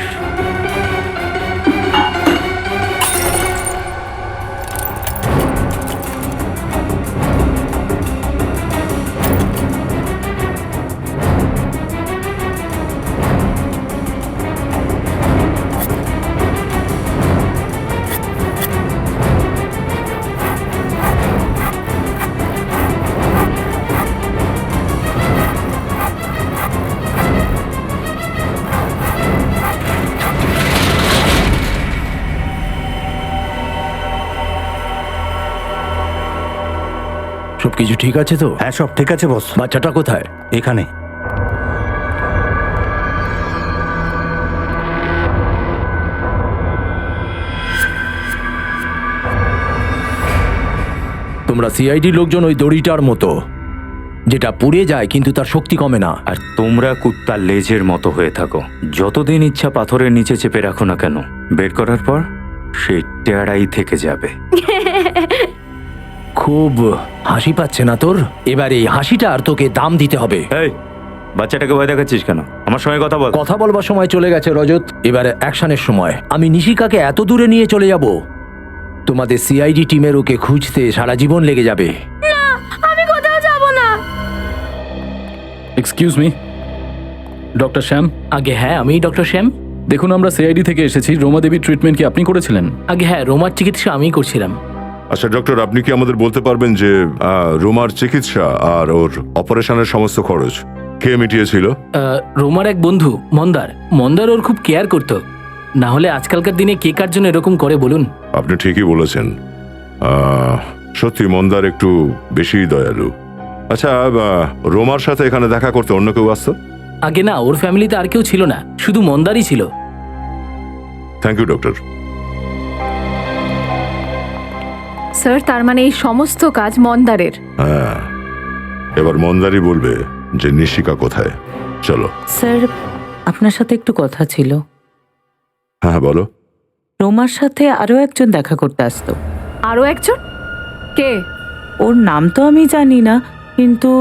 সবকিছু ঠিক আছে তো? হ্যাঁ সব ঠিক আছে বস। বাচ্চাটা কোথায়? এখানে। তোমরা সিআইডি লোকজন ওই দড়িটার মতো, যেটা পুড়ে যায় কিন্তু তার শক্তি কমে না। আর তোমরা কুত্তার লেজের মতো হয়ে থাকো। যতদিন ইচ্ছা পাথরের নিচে চেপে রাখো না কেন, বের করার পর সেই টেরাই থেকে যাবে। খুব হাসি পাচ্ছে না তোর? এবার এই হাসিটা আর তোকে দাম দিতে হবে। এই বাচ্চাটাকে ভয় দেখাচ্ছিস কেন? আমার সঙ্গে কথা বল। কথা বলবার সময় চলে গেছে রজত, এবারে অ্যাকশনের সময়। আমি নিশিকাকে এত দূরে নিয়ে চলে যাব, তোমাদের সিআইডি টিমের ওকে খুঁজতে সারা জীবন লেগে যাবে। না, আমি কোথাও যাব না। এক্সকিউজ মি, ডক্টর শ্যাম? আগে হ্যাঁ, আমি ডক্টর শ্যাম। দেখুন, আমরা সিআইডি থেকে এসেছি। রোমা দেবীর ট্রিটমেন্ট কি আপনি করেছিলেন? আগে হ্যাঁ, রোমার চিকিৎসা আমিই করছিলাম। আচ্ছা ডক্টর, আপনি কি আমাদের বলতে পারবেন যে রোমার চিকিৎসা আর ওর অপারেশনের সমস্ত খরচ কে মিটিয়েছিল? রোমার এক বন্ধু মন্দার ওর খুব কেয়ার করতো। না হলে আজকালকার দিনে কে কার জন্য এরকম করে বলুন? আপনি ঠিকই বলেছেন, সত্যি মন্দার একটু বেশি দয়ালু। আচ্ছা, রোমার সাথে এখানে দেখা করতে অন্য কেউ আসতো? আগে না, ওর ফ্যামিলিতে আর কেউ ছিল না, শুধু মন্দারই ছিল। Thank you doctor. স্যার, তার মানে এই সমস্ত কাজ মন্দারের? হ্যাঁ, এবার মন্দারই বলবে যে নিশিকা কোথায়। চলো। স্যার, আপনার সাথে একটু কথা ছিল। হ্যাঁ বলো। রোমার সাথে আরো একজন দেখা করতে আসতো। আরো একজন? কে? ওর নাম তো আমি জানি না, কিন্তু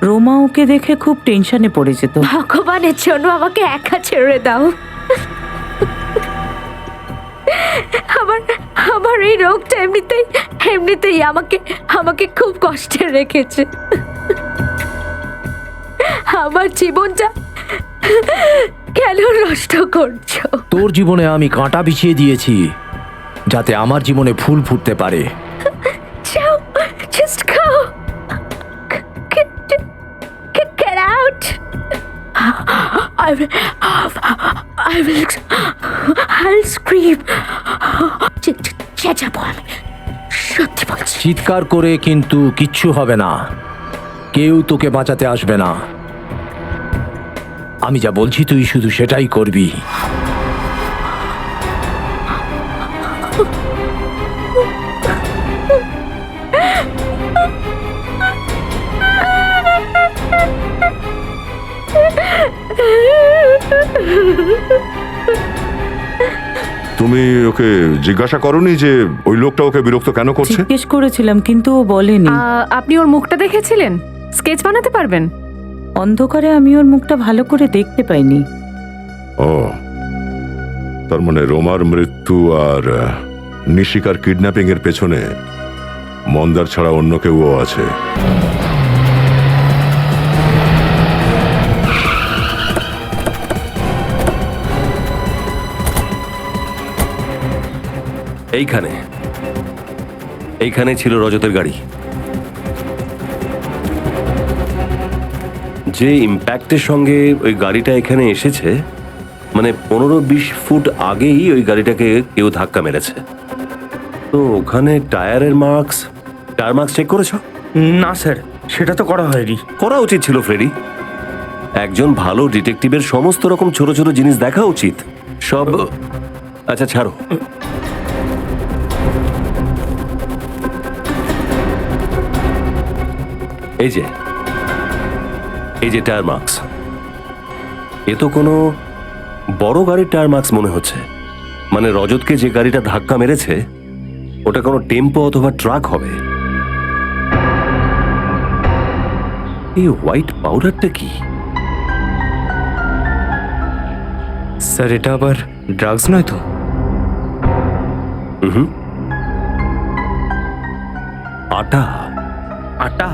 রোমা ওকে দেখে খুব টেনশনে পড়ে যেত। ভগবানের জন্য আমাকে একা ছেড়ে দাও। আমার এই রোগটা এমনিতেই আমাকে খুব কষ্টে রেখেছে। আমার জীবনটা কেন নষ্ট করছো? তোর জীবনে আমি কাঁটা বিছিয়ে দিয়েছি যাতে আমার জীবনে ফুল ফুটতে পারে। যাও, just go. Get out. I'll scream. চেঁচাবো আমি, সত্যি বলছি। চিৎকার করে কিন্তু কিচ্ছু হবে না, কেউ তোকে বাঁচাতে আসবে না। আমি যা বলছি তুই শুধু সেটাই করবি। তুমি ওকে জিজ্ঞাসা করোনি যে ওই লোকটা ওকে বিরক্ত কেন করছে? জিজ্ঞেস করেছিলাম কিন্তু ও বলেনি। আপনি ওর মুখটা দেখেছিলেন? স্কেচ বানাতে পারবেন? অন্ধকারে আমি ওর মুখটা ভালো করে দেখতে পাইনি। ও, তার মানে রোমার মৃত্যু আর নিশিকার কিডন্যাপিং এর পেছনে মন্দার ছাড়া অন্য কেউ আছে। এইখানে ছিল রজতের গাড়ি। যে ইম্প্যাক্টের সঙ্গে ওই গাড়িটা এখানে এসেছে, মানে 15-20 ফুট আগেই ওই গাড়িটাকে কেউ ধাক্কা মেরেছে। তো ওখানে টায়ার মার্কস চেক করেছো? না স্যার, সেটা তো করা হয়নি। করা উচিত ছিল ফ্রেডি। একজন ভালো ডিটেকটিভের সমস্ত রকম ছোট ছোট জিনিস দেখা উচিত। সব আচ্ছা ছাড়ো। এই যে টায়ার মার্কস, এ তো কোনো বড় গাড়ির টায়ার মার্কস মনে হচ্ছে। মানে রজতকে যে গাড়িটা ধাক্কা মেরেছে ওটা কোনো টেম্পো অথবা ট্রাক হবে। এই হোয়াইট পাউডারটা কি? স্যার, এটা আবার ড্রাগস নয় তো? আটা। আটা?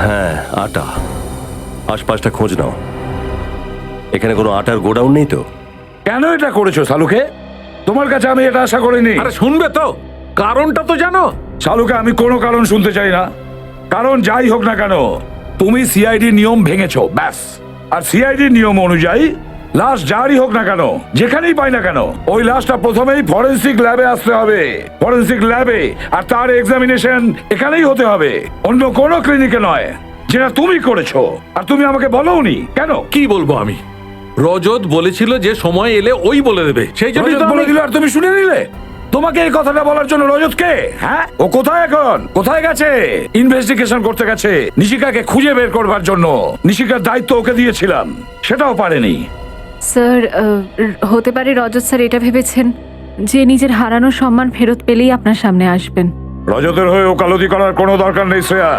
হ্যাঁ, আটা। আশপাশটা খোঁজ নাও, এখানে কোনো আটার গোডাউন নেই তো? কেন এটা করেছো সালুকে? তোমার কাছে আমি এটা আশা করিনি। আরে শুনবে তো, কারণটা তো জানো? সালুকে আমি কোনো কারণ শুনতে চাই না। কারণ যাই হোক না কেন, তুমি সিআইডি নিয়ম ভেঙেছো, ব্যাস। আর সিআইডি নিয়ম অনুযায়ী লাশ যারই হোক না কেন, যেখানেই পাই না কেন, ওই লাশটা প্রথমেই ফরেন্সিক ল্যাবে আসতে হবে, ফরেন্সিক ল্যাবে, আর তার এক্সামিনেশন এখানেই হতে হবে, অন্য কোনো ক্লিনিকে নয়, যেটা তুমি করেছো। আর তুমি আমাকে বলোনি কেন? কি বলবো আমি? রজত বলেছিল যে সময় এলে ওই বলে দেবে, সেই জন্য রজত বলে দিল আর তুমি শুনে নিলে? তোমাকে এই কথাটা বলার জন্য রজত কে? হ্যাঁ, ও কোথায় এখন? কোথায় গেছে? ইনভেস্টিগেশন করতে গেছে নিশিকাকে খুঁজে বের করবার জন্য। নিশিকার দায়িত্ব ওকে দিয়েছিলাম, সেটাও পারেনি। স্যার হতে পারে রজত স্যার এটা ভেবেছেন যে নিজের হারানো সম্মান ফেরত পেলেই আপনার সামনে আসবেন। রজতের হয়ে ওকালতি করার কোনো দরকার নেই শ্রেয়া।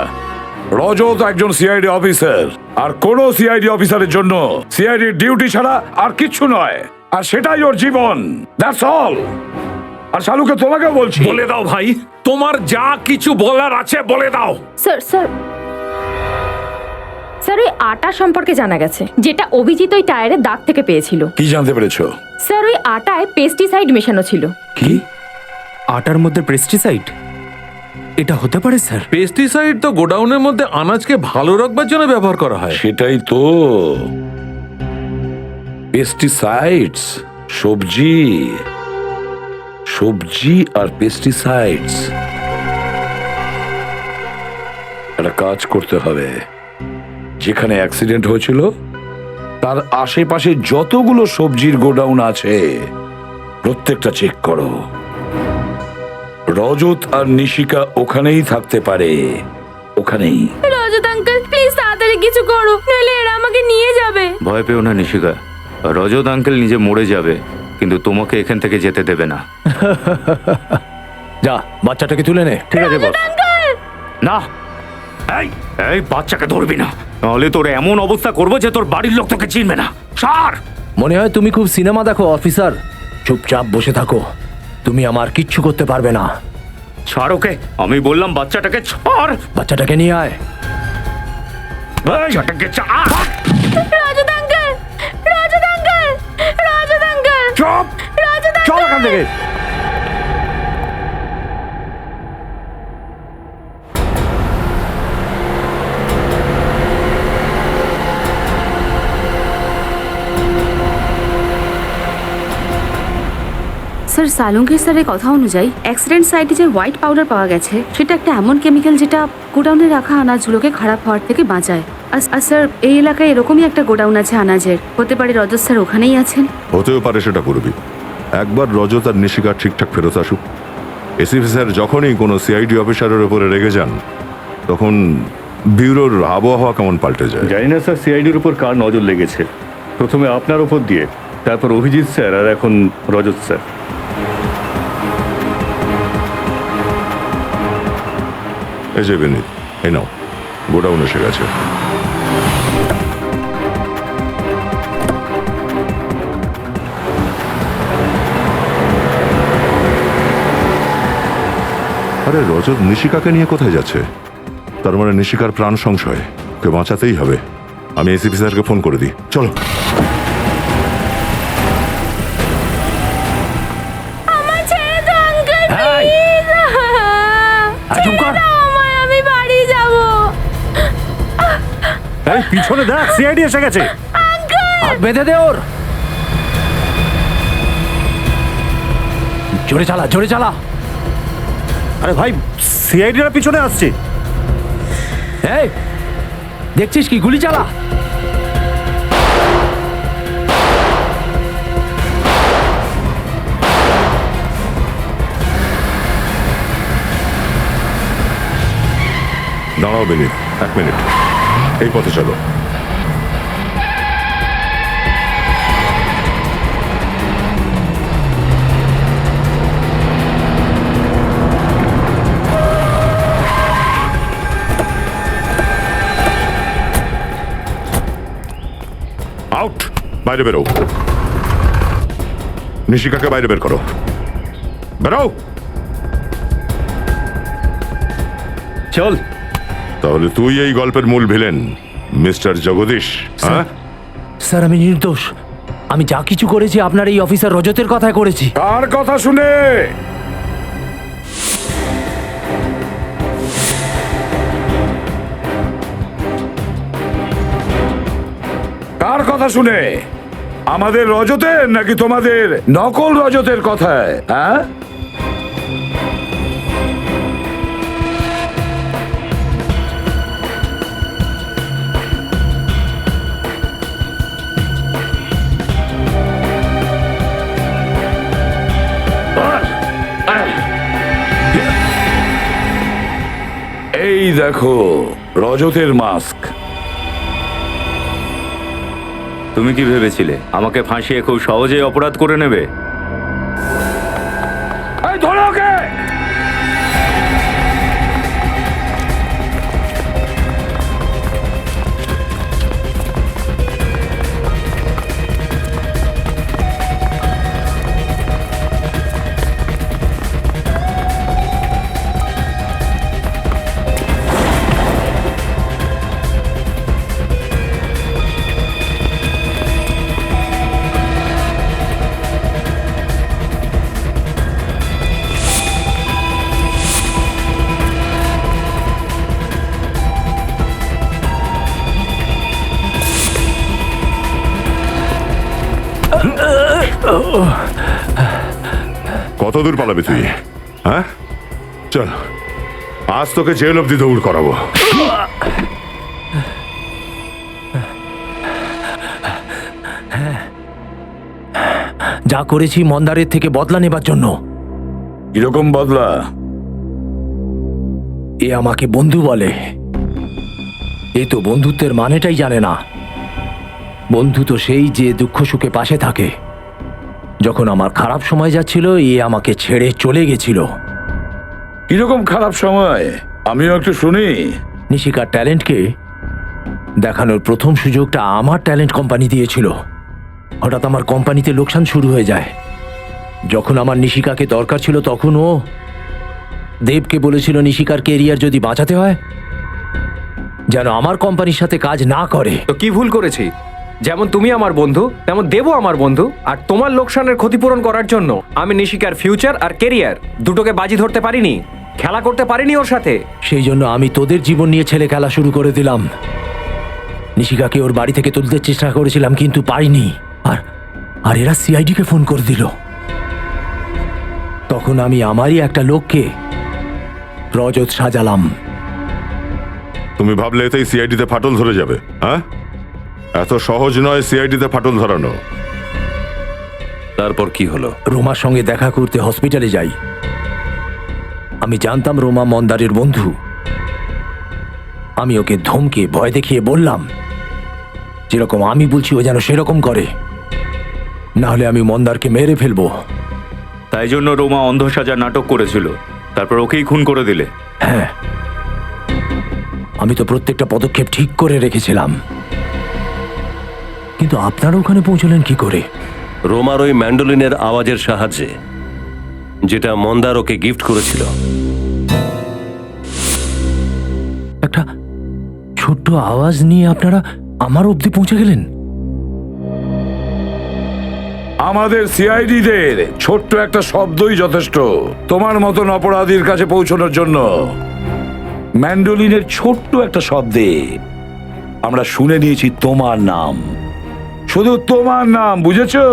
রজত একজন সিআইডি অফিসার, আর কোন সিআইডি অফিসারের জন্য সিআইডি ডিউটি ছাড়া আর কিচ্ছু নয়, আর সেটাই ওর জীবন। That's all. আর শালুকে তোমাকেও বলছি, বলে দাও ভাই, তোমার যা কিছু বলার আছে বলে দাও। স্যার স্যার স্যার, ওই আটা সম্পর্কে জানা গেছে যেটা অভিজিৎ ওই টায়ারের দাগ থেকে পেয়েছিল। কি জানতে পেরেছো? স্যার, ওই আটায় পেস্টিসাইড মেশানো ছিল। কি? আটার মধ্যে পেস্টিসাইড? এটা হতে পারে স্যার? পেস্টিসাইড তো গোডাউনের মধ্যে আনাজকে ভালো রাখবার জন্য ব্যবহার করা হয়। সেটাই তো, পেস্টিসাইডস, সবজি, সবজি আর পেস্টিসাইডস। একটা কাজ করতে হবে, যেখানে অ্যাক্সিডেন্ট হয়েছিল তার আশেপাশে যতগুলো সবজির গোডাউন আছে প্রত্যেকটা চেক করো। রজত আর নিশিকা ওখানেই থাকতে পারে, ওখানেই। রজত আঙ্কেল, প্লিজ তাড়াতাড়ি কিছু করো, নইলে এরা আমাকে নিয়ে যাবে। ভয় পেও না নিশিকা, রজত আঙ্কেল নিজে মরে যাবে, কিন্তু তোমাকে এখান থেকে যেতে দেবে না। যা, বাচ্চাটাকে তুলে নে। ঠিক আছে বস। না, এই এই বাচ্চাকে ধরবি না, নাহলে তোর এমন অবস্থা করবো যে তোর বাড়ির লোক তোকে চিনবে না। সার! মনে হয় তুমি খুব সিনেমা দেখো অফিসার। চুপচাপ বসে থাকো, তুমি আমার কিচ্ছু করতে পারবে না। ছাড় ওকে, আমি বললাম বাচ্চাটাকে ছাড়। বাচ্চাটাকে নিয়ে আয়। বাচ্চাটাকে ছাড়। রজত আঙ্কেল, রজত আঙ্কেল, রজত আঙ্কেল, চুপ! রজত চল এখান থেকে। স্যার, সালুঙ্কি স্যারের কথা অনুযায়ী অ্যাক্সিডেন্ট সাইটে যে হোয়াইট পাউডার পাওয়া গেছে সেটা একটা এমন কেমিক্যাল যেটা গোডাউনে রাখা আনাজগুলোকে খারাপ হওয়ার থেকে বাঁচায়। আর স্যার, এই এলাকায় এরকমই একটা গোডাউন আছে আনাজের, হতে পারে রজত স্যার ওখানেই আছেন। হতেও পারে, সেটা করবি। একবার রজত আর নিশিকা ঠিকঠাক ফেরত আসুক। এসিপি স্যার যখনই কোনো সিআইডি অফিসারের উপরে রেগে যান, তখন ব্যুরোর আবহাওয়া কেমন পাল্টে যায়। জানি না স্যার সিআইডির উপর কার নজর লেগেছে, প্রথমে আপনার উপর দিয়ে, তারপর অভিজিৎ স্যার, আর এখন রজত স্যার। এই যে বিনীত, এই নাও, গোডাউন এসে গেছে। আরে রজত নিশিকাকে নিয়ে কোথায় যাচ্ছে? তার মানে নিশিকার প্রাণ সংশয়, ওকে বাঁচাতেই হবে। আমি এসিপি স্যারকে ফোন করে দিই, চলো। আমার ছেড়ে দাও আঙ্কেল, প্লিজ। আমি বাড়ি যাব। এই পিছনে দেখ, সিআইডি এসে গেছে। হাত বেঁধে দে ওর। জোরে চালা, জোরে চালা। আরে ভাই, সিআইডিরা পিছনে আসছে। এই দেখছিস কি? গুলি চালা। দাঁড়াও বিনীত, 1 মিনিট, এই পথে চলো। আউট! বাইরে বেরো। নিশিকাকে বাইরে বের করো। বেরো। চল। তাহলে তুই এই গল্পের মূল ভিলেন, মিস্টার জগদীশ? হ্যাঁ স্যার, আমি নির্দোষ। আমি যা কিছু করেছি আপনার এই অফিসার রজতের কথায় করেছি। কার কথা শুনে? কার কথা শুনে? আমাদের রজতের নাকি তোমাদের নকল রজতের কথায়? হ্যাঁ, এই দেখো রজতের মাস্ক। তুমি কি ভেবেছিলে আমাকে ফাঁসিয়ে খুব সহজেই অপরাধ করে নেবে? এই ধরো ওকে! কত দূর পালাবি তুই? হ্যাঁ, চল আজ তোকে জেল অব্দি দৌড় করাবো। যা করেছি মন্দারের থেকে বদলা নেবার জন্য। কিরকম বদলা? এ আমাকে বন্ধু বলে। এ তো বন্ধুত্বের মানেটাই জানে না। বন্ধু তো সেই যে দুঃখ সুখে পাশে থাকে। যখন আমার খারাপ সময় যাচ্ছিল এ আমাকে ছেড়ে চলে গেছিল। কিরকম খারাপ সময় আমিও একটু শুনি। নিশিকার ট্যালেন্টকে দেখানোর প্রথম সুযোগটা আমার ট্যালেন্ট কোম্পানি দিয়েছিল। হঠাৎ আমার কোম্পানিতে লোকসান শুরু হয়ে যায়। যখন আমার নিশিকাকে দরকার ছিল তখন ও দেবকে বলেছিল নিশিকার কেরিয়ার যদি বাঁচাতে হয় যেন আমার কোম্পানির সাথে কাজ না করে। তো কি ভুল করেছি? যেমন তুমি আমার বন্ধু তেমন দেবও আমার বন্ধু, আর তোমার লোকসানের ক্ষতিপূরণ করার জন্য আমি নিশিকার ফিউচার আর কেরিয়ার দুটোকে বাজি ধরতে পারিনি, খেলা করতে পারিনি ওর সাথে। সেই জন্য আমি তোদের জীবন নিয়ে ছেলে খেলা শুরু করে দিলাম। নিশিকাকে ওর বাড়ি থেকে তুলতে চেষ্টা করেছিলাম কিন্তু পারিনি। আর এরা সিআইডিকে ফোন করে দিল। তখন আমি আমারই একটা লোককে রজত সাজালাম। তুমি ভাবলে এতেই সিআইডিতে ফাটল ধরে যাবে? হ্যাঁ, এত সহজ নয় সিআইডিতে ফাটল ধরানো। তারপর কি হলো? রোমার সঙ্গে দেখা করতে হসপিটালে যাই। আমি জানতাম রোমা মন্দারের বন্ধু। আমি ওকে ধমকে ভয় দেখিয়ে বললাম যেরকম আমি বলছি ও যেন সেরকম করে, না হলে আমি মন্দারকে মেরে ফেলবো। তাই জন্য রোমা অন্ধ সাজা নাটক করেছিল, তারপর ওকেই খুন করে দিলে? হ্যাঁ, আমি তো প্রত্যেকটা পদক্ষেপ ঠিক করে রেখেছিলাম। কিন্তু আপনারা ওখানে পৌঁছলেন কি করে? রোমার ওই ম্যান্ডোলিনের আওয়াজের সাহায্যে, যেটা মন্দার ওকে গিফট করেছিল। একটা ছোট্ট আওয়াজ নিয়ে আপনারা আমার অবধি পৌঁছে গেলেন? আমাদের সিআইডিদের ছোট্ট একটা শব্দই যথেষ্ট তোমার মতন অপরাধীর কাছে পৌঁছানোর জন্য। ম্যান্ডোলিনের ছোট্ট একটা শব্দে আমরা শুনে নিয়েছি তোমার নাম, শুধু তোমার নাম, বুঝেছো?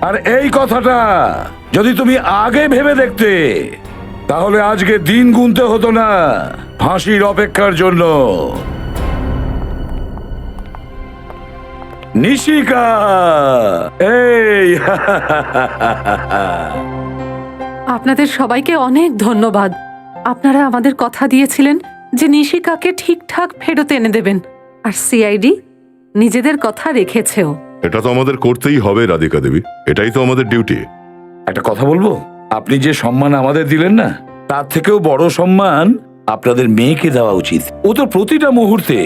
আর এই কথাটা যদি তুমি আগে ভেবে দেখতে তাহলে আজকে দিন গুনতে হতো না ফাঁসির অপেক্ষার জন্য। নিশিকা, এই আপনাদের সবাইকে অনেক ধন্যবাদ। আপনারা আমাদের কথা দিয়েছিলেন যে নিশিকাকে ঠিকঠাক ফেরত এনে দেবেন, আর সিআইডি নিজেদের কথা রেখেছেও। এটা তো আমাদের করতেই হবে রাধিকা দেবী, এটাই তো আমাদের ডিউটি। একটা কথা বলবো, আপনি যে সম্মান আমাদের দিলেন না, তার থেকেও বড় সম্মান আপনাদের মেয়েকে দেওয়া উচিত। ও তো প্রতিটা মুহূর্তে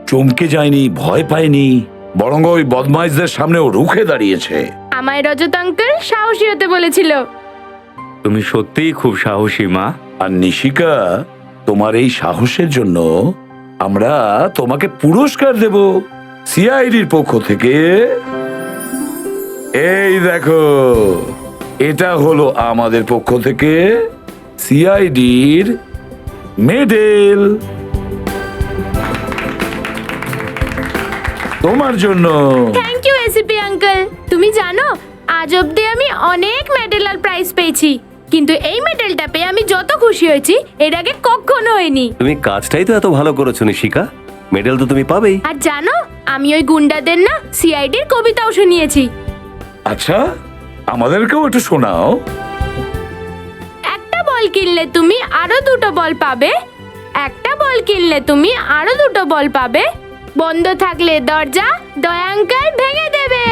চমকে যায়নি, ভয় পায়নি, বরং ওই বদমাইশদের সামনেও রুখে দাঁড়িয়েছে। আমায় রজত আঙ্কেল সাহসী হতে বলেছিল। তুমি সত্যিই খুব সাহসী মা। আর নিশিকা, তোমার এই সাহসের জন্য আমরা তোমাকে পুরস্কার দেব সিআইডির পক্ষ থেকে। এই দেখো, এটা হলো আমাদের পক্ষ থেকে সিআইডির মেডেল। তোমার জন্য। Thank you ACP uncle. তুমি জানো আজ অব্দি আমি অনেক মেডেল আর প্রাইজ পেয়েছি, কিন্তু এই মেডেলটা পেয়ে আমি যত খুশি হয়েছি এর আগে কখনো হয়নি। তুমি কাজটাই তো এত ভালো করেছো নিশিকা, মেডেল তো তুমি পাবেই। আর জানো আমি ওই গুন্ডাদের না সিআইডির কবিতাও শুনিয়েছি। আচ্ছা, আমাদেরকেও একটু শোনাও। একটা বল কিনলে তুমি আরো দুটো বল পাবে, একটা বল কিনলে তুমি আরো দুটো বল পাবে, বন্ধ থাকলে দরজা দয়া আঙ্কেল ভেঙে দেবে।